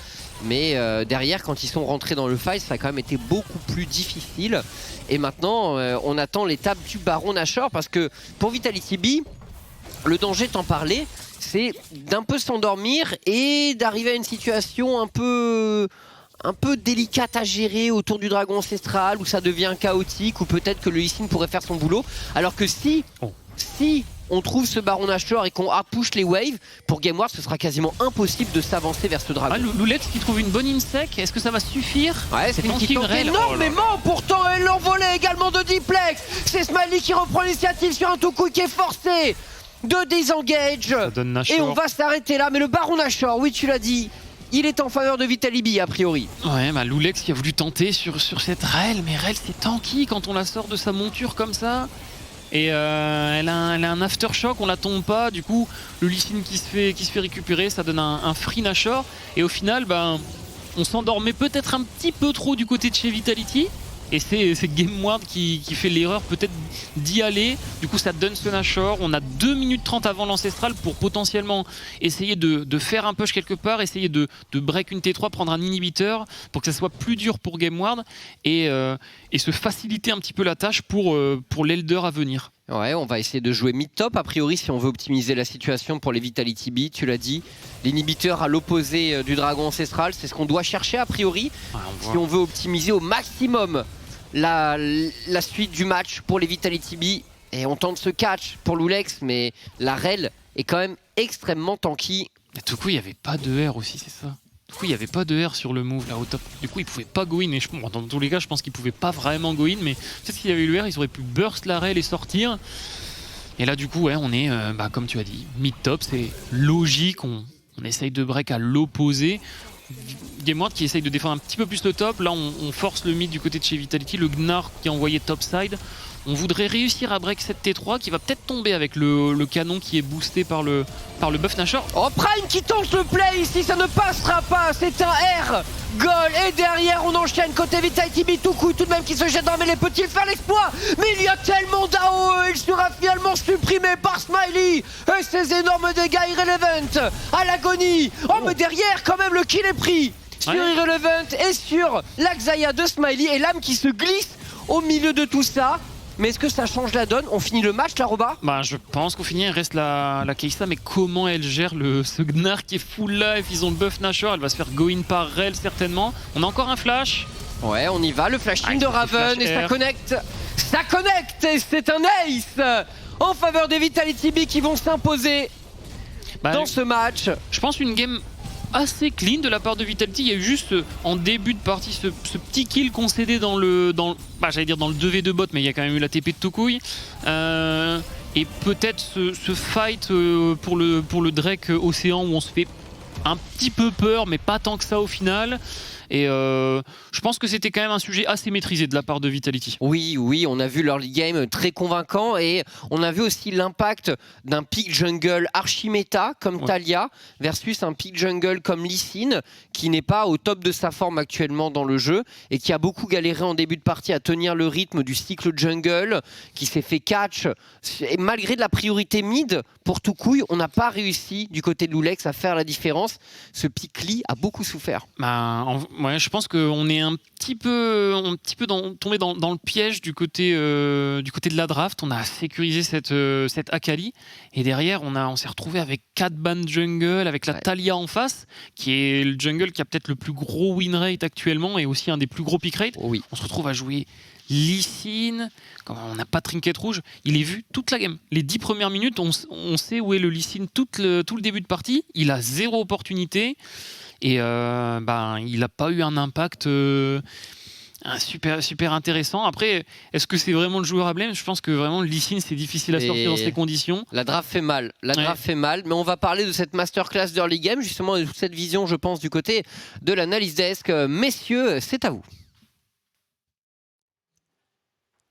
Mais derrière, quand ils sont rentrés dans le fight, ça a quand même été beaucoup plus difficile. Et maintenant, on attend l'étape du Baron Nashor. Parce que pour Vitality B, le danger, t'en parlais, c'est d'un peu s'endormir et d'arriver à une situation un peu délicate à gérer autour du dragon ancestral, où ça devient chaotique, ou peut-être que le Lee Sin pourrait faire son boulot. Alors que si on trouve ce Baron Nashor et qu'on push les waves, pour GameWard ce sera quasiment impossible de s'avancer vers ce dragon. Loulex qui trouve une bonne insec, est-ce que ça va suffire? Ouais, c'est qui tente énormément, pourtant elle l'envolait également de Diplex. C'est Smiley qui reprend l'initiative sur un Toucouille qui est forcé de désengage. Et on va s'arrêter là, mais le Baron Nashor, oui tu l'as dit, il est en faveur de Vitality B a priori. Ouais, bah Loulex qui a voulu tenter sur cette Rel, mais Rel c'est tanky quand on la sort de sa monture comme ça. Et elle a un aftershock, on la tombe pas, du coup le Lee Sin qui se fait récupérer, ça donne un free Nashor. Et au final, on s'endormait peut-être un petit peu trop du côté de chez Vitality. Et c'est GameWard qui fait l'erreur peut-être d'y aller. Du coup ça donne ce Nashor. On a 2 minutes 30 avant l'ancestral pour potentiellement essayer de faire un push quelque part, essayer de break une T3, prendre un inhibiteur pour que ça soit plus dur pour GameWard et se faciliter un petit peu la tâche pour l'Elder à venir. Ouais, on va essayer de jouer mid-top a priori si on veut optimiser la situation pour les Vitality B, tu l'as dit. L'inhibiteur à l'opposé du dragon ancestral, c'est ce qu'on doit chercher a priori si on veut optimiser au maximum la suite du match pour les Vitality B. Et on tente ce catch pour Loulex, mais la Rel est quand même extrêmement tanky. Et du coup, il n'y avait pas de R aussi, c'est ça? Du coup, il n'y avait pas de R sur le move là au top. Du coup, il pouvait pas go in. Et dans tous les cas, je pense qu'il pouvait pas vraiment go in. Mais peut-être qu'il y avait eu le R, ils auraient pu burst la Rel et sortir. Et là, du coup, ouais, on est, comme tu as dit, mid-top. C'est logique. On essaye de break à l'opposé. GameWard qui essaye de défendre un petit peu plus le top. Là, on force le mid du côté de chez Vitality. Le Gnar qui est envoyé topside. On voudrait réussir à break cette T3 qui va peut-être tomber avec le canon qui est boosté par le buff Nashor. Oh, Prime qui tente le play ici, ça ne passera pas. C'est un R goal. Et derrière, on enchaîne côté Vitality B. Toucouille tout de même qui se jette dans mais les petits faire l'exploit. Mais il y a tellement d'AOE. Il sera finalement supprimé par Smiley. Et ses énormes dégâts Irrelevant à l'agonie. Oh, mais derrière, quand même, le kill est pris sur Irrelevant et sur l'Axaya de Smiley. Et l'âme qui se glisse au milieu de tout ça. Mais est-ce que ça change la donne? On finit le match là, Roba? Je pense qu'au final il reste la Kai'Sa, mais comment elle gère ce Gnar qui est full life? Ils ont le buff Nashor, elle va se faire go in par Rel certainement. On a encore un flash. Ouais, on y va, le flashing de Raven et ça connecte. Ça connecte et c'est un ace en faveur des Vitality B qui vont s'imposer dans ce match. Je pense une game assez clean de la part de Vitality. Il y a eu juste en début de partie ce petit kill concédé dans le j'allais dire dans le 2v2 bot, mais il y a quand même eu la TP de Toucouille. Et peut-être ce fight pour le Drake Océan où on se fait un petit peu peur, mais pas tant que ça au final. Et je pense que c'était quand même un sujet assez maîtrisé de la part de Vitality. Oui, on a vu l'early game très convaincant et on a vu aussi l'impact d'un pick jungle archi-méta comme Taliyah versus un pick jungle comme Lee Sin qui n'est pas au top de sa forme actuellement dans le jeu et qui a beaucoup galéré en début de partie à tenir le rythme du cycle jungle, qui s'est fait catch. Et malgré de la priorité mid pour Toucouille, on n'a pas réussi du côté de Loulex à faire la différence. défense, ce Pikli a beaucoup souffert. Ouais, je pense qu'on est un petit peu tombé dans le piège du côté de la draft. On a sécurisé cette Akali et derrière on s'est retrouvé avec 4 bans jungle, avec la Taliyah en face, qui est le jungle qui a peut-être le plus gros win rate actuellement et aussi un des plus gros pick rate. Oui. On se retrouve à jouer Lee Sin, quand on n'a pas de trinket rouge, il est vu toute la game. Les 10 premières minutes, on sait où est le Lee Sin tout le début de partie. Il a 0 opportunité et il n'a pas eu un impact super intéressant. Après, est-ce que c'est vraiment le joueur à blâme ? Je pense que vraiment le Lee Sin, c'est difficile à sortir dans ces conditions. La draft fait mal. Fait mal, mais on va parler de cette masterclass d'early game, justement, de toute cette vision, je pense, du côté de l'analyse desk. Messieurs, c'est à vous.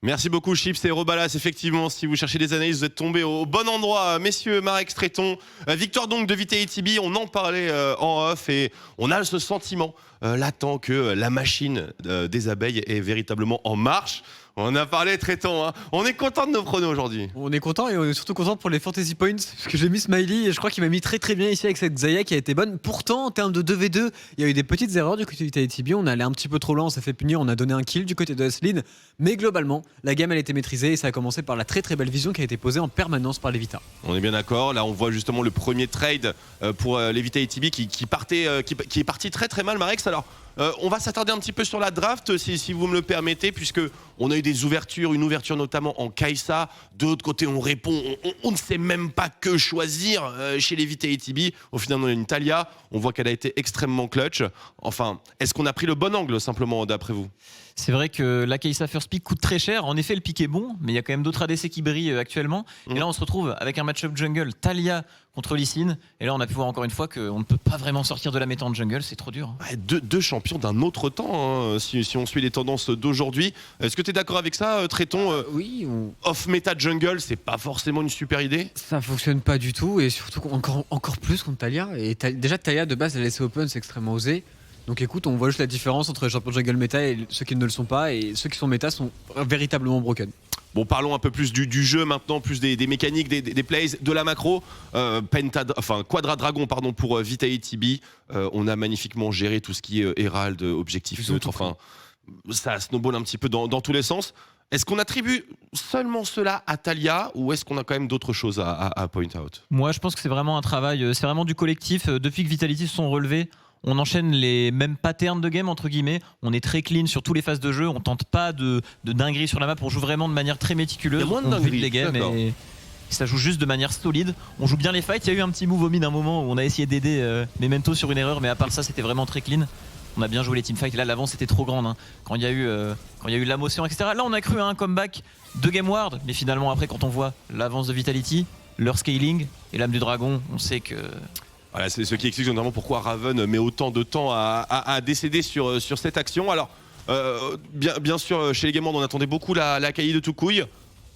Merci beaucoup Chips et Robalas, effectivement si vous cherchez des analyses vous êtes tombés au bon endroit. Messieurs, Marek, Tréton, victoire donc de Vitality, on en parlait en off et on a ce sentiment latent que la machine des abeilles est véritablement en marche. On a parlé Tréton, hein. On est content de nos pronos aujourd'hui. On est content et on est surtout content pour les fantasy points parce que j'ai mis Smiley et je crois qu'il m'a mis très bien ici avec cette Xayah qui a été bonne. Pourtant en termes de 2v2 il y a eu des petites erreurs du côté de Vitality. On allait un petit peu trop loin, on s'est fait punir, on a donné un kill du côté de Aslin, mais globalement la gamme elle était maîtrisée et ça a commencé par la très belle vision qui a été posée en permanence par les Vita. On est bien d'accord, là on voit justement le premier trade pour les Vitality qui est parti très mal Marek. Alors on va s'attarder un petit peu sur la draft si vous me le permettez, puisque on a eu des ouvertures, une ouverture notamment en Kai'Sa. De l'autre côté, on répond, on ne sait même pas que choisir chez les Vitality. Au final, on a une Taliyah. On voit qu'elle a été extrêmement clutch. Enfin, est-ce qu'on a pris le bon angle simplement d'après vous ? C'est vrai que la Kai'Sa First Pick coûte très cher. En effet, le pick est bon, mais il y a quand même d'autres ADC qui brillent actuellement. Et là, on se retrouve avec un match-up jungle Taliyah contre Lee Sin. Et là, on a pu voir encore une fois qu'on ne peut pas vraiment sortir de la méta en jungle. C'est trop dur. Ouais, deux champions d'un autre temps, hein, si on suit les tendances d'aujourd'hui. Est-ce que tu es d'accord avec ça, Tréton ? Oui. Off-méta jungle, c'est pas forcément une super idée ? Ça fonctionne pas du tout et surtout encore plus contre Taliyah. Et déjà, Taliyah de base, elle laissait open, c'est extrêmement osé. Donc écoute, on voit juste la différence entre les champions de jungle méta et ceux qui ne le sont pas, et ceux qui sont méta sont véritablement broken. Bon, parlons un peu plus du jeu maintenant, plus des mécaniques, des plays, de la macro. Quadra Dragon pour Vitality. On a magnifiquement géré tout ce qui est Herald, objectif neutre. Enfin, ça snowball un petit peu dans tous les sens. Est-ce qu'on attribue seulement cela à Taliyah ou est-ce qu'on a quand même d'autres choses à point out ? Moi, je pense que c'est vraiment un travail, c'est vraiment du collectif. Depuis que Vitality se sont relevés, on enchaîne les mêmes patterns de game entre guillemets. On est très clean sur tous les phases de jeu. On tente pas de dinguerie sur la map. On joue vraiment de manière très méticuleuse. Il y a moins de on dinguerie, les games et ça joue juste de manière solide. On joue bien les fights. Il y a eu un petit move au mid d'un moment où on a essayé d'aider Memento sur une erreur, mais à part ça, c'était vraiment très clean. On a bien joué les teamfights. Et là, l'avance était trop grande. Hein. Quand il y a eu l'Amocéan, etc. Là, on a cru à un comeback de Game Ward, mais finalement après, quand on voit l'avance de Vitality, leur scaling et l'âme du dragon, on sait que voilà, c'est ce qui explique notamment pourquoi Raven met autant de temps à décéder sur cette action. Alors, bien sûr, chez les Game World, on attendait beaucoup la Kali de Toucouille.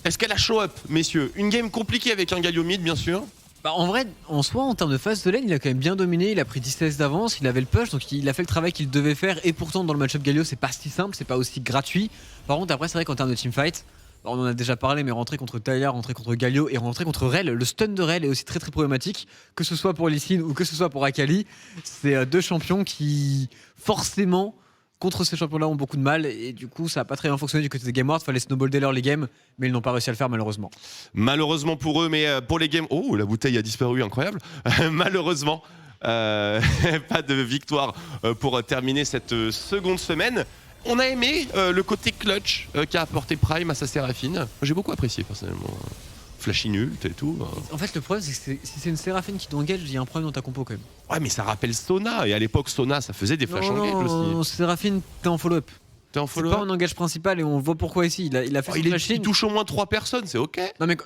Est-ce qu'elle a show up, messieurs ? Une game compliquée avec un Galio mid, bien sûr. En vrai, en soi, en termes de phase de lane, il a quand même bien dominé. Il a pris 10 d'avance, il avait le push, donc il a fait le travail qu'il devait faire. Et pourtant, dans le match-up Galio, c'est pas si simple, c'est pas aussi gratuit. Par contre, après, c'est vrai qu'en termes de teamfight, on en a déjà parlé, mais rentrer contre Taliyah, rentrer contre Galio et rentrer contre Rel, le stun de Rel est aussi très problématique, que ce soit pour Lee Sin ou que ce soit pour Akali. C'est deux champions qui, forcément, contre ces champions-là, ont beaucoup de mal, et du coup, ça n'a pas très bien fonctionné du côté des Game Ward. Fallait snowballer leur les games, mais ils n'ont pas réussi à le faire, malheureusement. Malheureusement pour eux, mais pour les Game... Oh, la bouteille a disparu, incroyable. Malheureusement, pas de victoire pour terminer cette seconde semaine. On a aimé le côté clutch qu'a apporté Prime à sa Séraphine. J'ai beaucoup apprécié personnellement. Flashing ult et tout. En fait, le problème, c'est que si c'est une Séraphine qui t'engage, il y a un problème dans ta compo quand même. Ouais, mais ça rappelle Sona. Et à l'époque, Sona, ça faisait des flash engage aussi. Non, Séraphine, t'es en follow-up. T'es en follow-up. C'est pas un engage principal et on voit pourquoi ici. Il a fait son flashing. Il touche au moins 3 personnes, c'est ok. Non, mais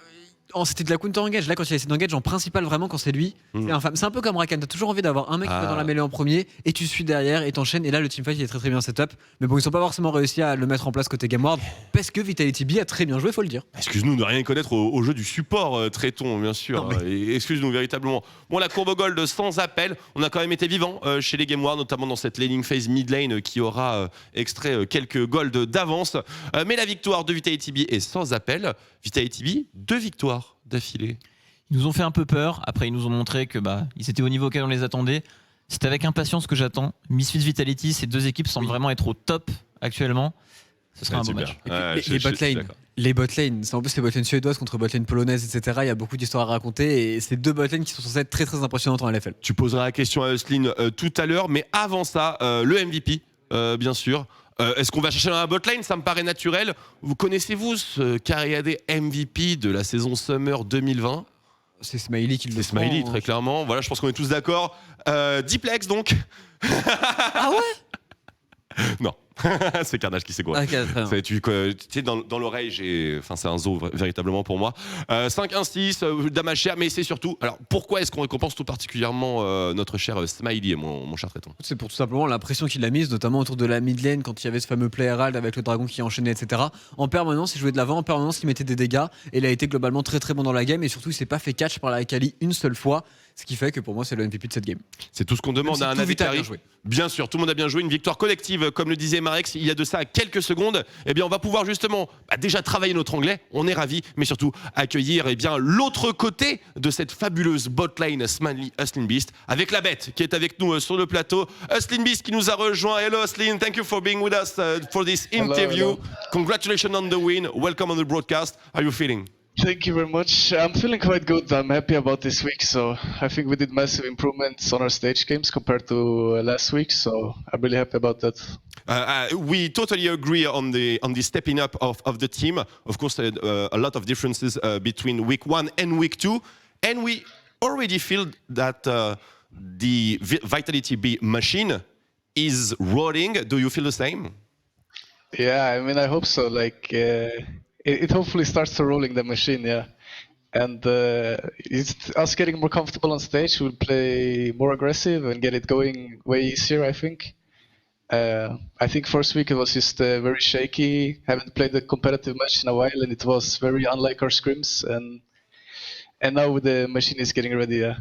c'était de la counter engage. Là, quand il a essayé d'engage en principal, vraiment, quand c'est lui, c'est infâme. C'est un peu comme Rakan. T'as toujours envie d'avoir un mec qui va dans la mêlée en premier et tu suis derrière et t'enchaînes. Et là, le teamfight il est très bien setup. Mais bon, ils sont pas forcément réussi à le mettre en place côté Game Ward parce que Vitality B a très bien joué, faut le dire. Excuse-nous de rien connaître au jeu du support, Tréton, bien sûr. Non, mais... Excuse-nous véritablement. Bon, la courbe gold sans appel. On a quand même été vivant chez les Game Ward, notamment dans cette laning phase mid lane qui aura extrait quelques golds d'avance. Mais la victoire de Vitality B est sans appel. Vitality B, 2 victoires d'affilée. Ils nous ont fait un peu peur. Après, ils nous ont montré que ils étaient au niveau auquel on les attendait. C'est avec impatience que j'attends. Misfits Vitality, ces deux équipes semblent vraiment être au top actuellement. Ce sera un beau match. Les botlane, c'est en plus les botlane suédoises contre botlane polonaises, etc. Il y a beaucoup d'histoires à raconter et c'est deux botlane qui sont censées être très très impressionnantes en LFL. Tu poseras la question à Eusline tout à l'heure, mais avant ça, le MVP, bien sûr. Est-ce qu'on va chercher dans la botlane? Ça me paraît naturel. Connaissez-vous ce Cariadé MVP de la saison Summer 2020? C'est Smiley qui le C'est Smiley, très clairement. Voilà, je pense qu'on est tous d'accord. Diplex, donc. Ah ouais? Non. C'est Carnage qui sait quoi. Okay, tu sais, dans l'oreille, c'est un zoo véritablement pour moi. 5-1-6, Damachère, mais c'est surtout. Alors pourquoi est-ce qu'on récompense tout particulièrement notre cher Smiley, mon cher traiton? C'est pour tout simplement la pression qu'il a mise, notamment autour de la mid lane quand il y avait ce fameux play Herald avec le dragon qui enchaînait, etc. En permanence, il jouait de l'avant, en permanence, il mettait des dégâts et il a été globalement très très bon dans la game et surtout il s'est pas fait catch par la Akali une seule fois. Ce qui fait que pour moi, c'est le MVP de cette game. C'est tout ce qu'on demande à un Adekari. Bien sûr, tout le monde a bien joué. Une victoire collective, comme le disait Marex il y a de ça quelques secondes. Eh bien, on va pouvoir justement déjà travailler notre anglais. On est ravis, mais surtout accueillir l'autre côté de cette fabuleuse botlane Smiley Eusline Beast avec la bête qui est avec nous sur le plateau. Eusline Beast qui nous a rejoint. Hello, Eusline. Thank you for being with us for this interview. Hello. Congratulations on the win. Welcome on the broadcast. How are you feeling? Thank you very much. I'm feeling quite good. I'm happy about this week. So I think we did massive improvements on our stage games compared to last week. So I'm really happy about that. We totally agree on the stepping up of the team. Of course, a lot of differences between week 1 and week 2. And we already feel that the Vitality B machine is rolling. Do you feel the same? Yeah, I mean, I hope so. Like, it hopefully starts rolling the machine, yeah. And it's us getting more comfortable on stage. We'll play more aggressive and get it going way easier, I think. I think first week it was just very shaky. Haven't played a competitive match in a while, and it was very unlike our scrims. And now the machine is getting ready, yeah.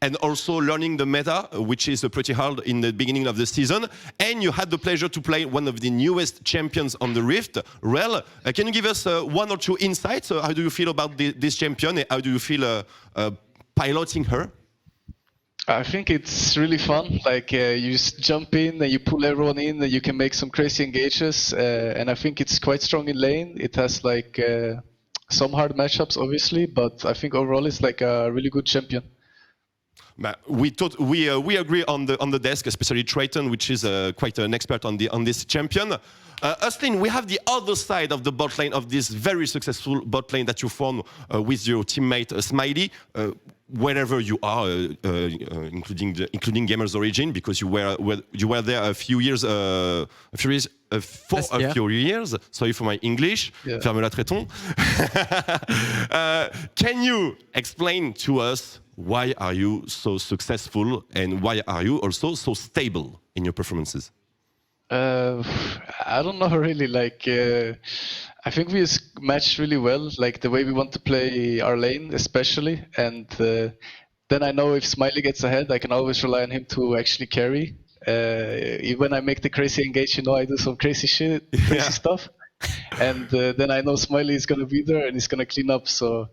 And also learning the meta, which is pretty hard in the beginning of the season. And you had the pleasure to play one of the newest champions on the Rift, Rell. Can you give us one or two insights? How do you feel about this champion? And how do you feel piloting her? I think it's really fun. Like you just jump in and you pull everyone in and you can make some crazy engages. And I think it's quite strong in lane. It has like some hard matchups, obviously, but I think overall it's like a really good champion. We agree on the desk, especially Triton, which is quite an expert on this champion. Eusline, we have the other side of the bot lane of this very successful bot lane that you formed with your teammate Smiley. Wherever you are, including Gamers Origin, because you were there a few years. Sorry for my English. Yeah. Ferme la traiton. Can you explain to us why are you so successful and why are you also so stable in your performances? I don't know really. Like, I think we just match really well. Like the way we want to play our lane, especially. And then I know if Smiley gets ahead, I can always rely on him to actually carry. When I make the crazy engage, I do some crazy shit, crazy stuff. And then I know Smiley is gonna be there and he's gonna clean up. So.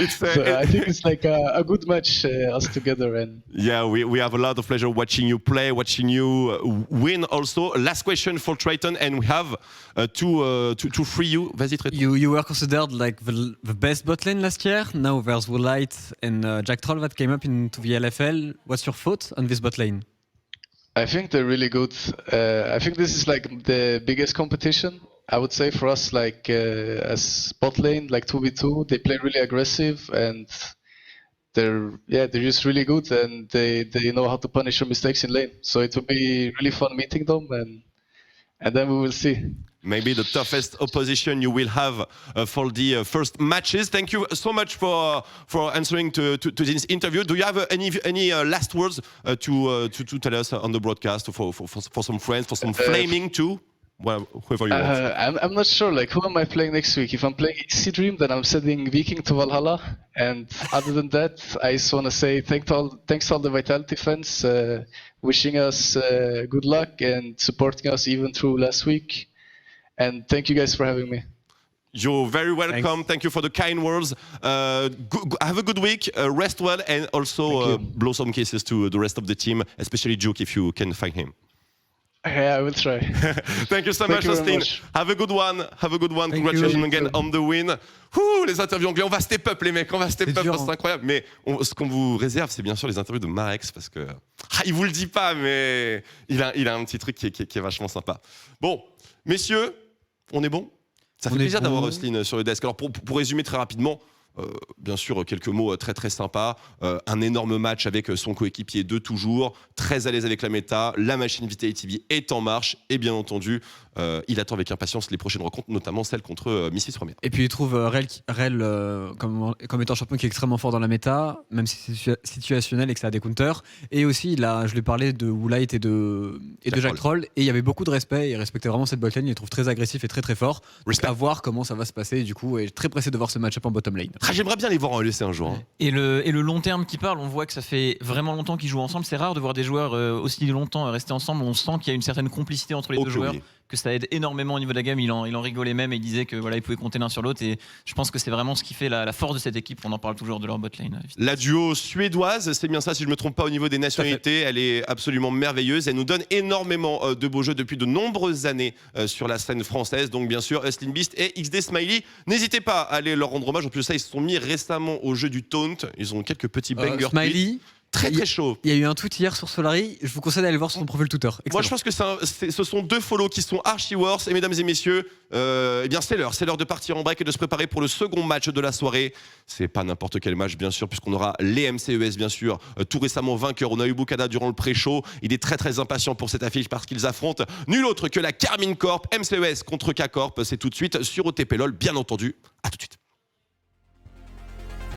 So I think it's like a good match, us together. And yeah, we have a lot of pleasure watching you play, watching you win also. Last question for Triton, and we have to free you. Vas-y, Triton. You were considered like the best bot lane last year. Now there's Woolite and Jack Troll that came up into the LFL. What's your thought on this bot lane? I think they're really good. I think this is like the biggest competition. I would say for us, like as bot lane, like 2v2, they play really aggressive and they're just really good and they know how to punish your mistakes in lane. So it will be really fun meeting them and then we will see. Maybe the toughest opposition you will have for the first matches. Thank you so much for answering to this interview. Do you have any last words to tell us on the broadcast for some friends, for some flaming too? Well, whoever you want. I'm not sure. Like, who am I playing next week? If I'm playing Easy Dream, then I'm sending Viking to Valhalla. And other than that, I just want to say thanks to all the Vitality fans, wishing us good luck and supporting us even through last week. And thank you guys for having me. You're very welcome. Thank you for the kind words. Have a good week. Rest well, and also blow some kisses to the rest of the team, especially Duke if you can find him. Yeah, I will try. Thank you so much, Austin. Have a good one. Have a good one. Congratulations again on the win. Ouh, les interviews anglais, on va step up les mecs, on va step up, c'est incroyable. Mais ce qu'on vous réserve, c'est bien sûr les interviews de Marex parce que il vous le dit pas, mais il a un petit truc qui est vachement sympa. Bon, messieurs, on est bon. Ça fait plaisir d'avoir Austin sur le desk. Alors pour résumer très rapidement. Bien sûr, quelques mots très très sympas. Un énorme match avec son coéquipier de toujours, très à l'aise avec la méta. La machine Vitality TV est en marche et bien entendu, il attend avec impatience les prochaines rencontres, notamment celle contre Missis Première. Et puis il trouve Rel comme étant un champion qui est extrêmement fort dans la méta, même si c'est situationnel et que ça a des counters. Et aussi, je lui ai parlé de Woolite et de Jack Troll, et il y avait beaucoup de respect. Il respectait vraiment cette botlane. Il les trouve très agressif et très très fort. À voir comment ça va se passer. Du coup, et très pressé de voir ce match-up en bottom lane. J'aimerais bien les voir en LEC un jour. Hein. Et le long terme qui parle, on voit que ça fait vraiment longtemps qu'ils jouent ensemble. C'est rare de voir des joueurs aussi longtemps rester ensemble. On sent qu'il y a une certaine complicité entre les deux joueurs. Oui. Que ça aide énormément au niveau de la gamme. Il en rigolait même et il disait que voilà, ils pouvaient compter l'un sur l'autre. Et je pense que c'est vraiment ce qui fait la force de cette équipe. On en parle toujours de leur botlane. La duo suédoise, c'est bien ça, si je ne me trompe pas au niveau des nationalités. Elle est absolument merveilleuse. Elle nous donne énormément de beaux jeux depuis de nombreuses années sur la scène française. Donc bien sûr, Hustlin Beast et XD Smiley. N'hésitez pas à aller leur rendre hommage. En plus de ça, ils se sont mis récemment au jeu du taunt. Ils ont quelques petits bangers. Smiley. Très chaud. Il y a eu un tweet hier sur Solari. Je vous conseille d'aller voir sur son profil Twitter. Excellent. Moi, je pense que ce sont deux follow qui sont archi worse. Et mesdames et messieurs, eh bien c'est l'heure de partir en break et de se préparer pour le second match de la soirée. C'est pas n'importe quel match, bien sûr, puisqu'on aura les MCES, bien sûr, tout récemment vainqueurs. On a eu Bukada durant le pré-show. Il est très très impatient pour cette affiche parce qu'ils affrontent nul autre que la Carmine Corp. MCES contre K-Corp. C'est tout de suite sur OTP LOL, bien entendu. À tout de suite.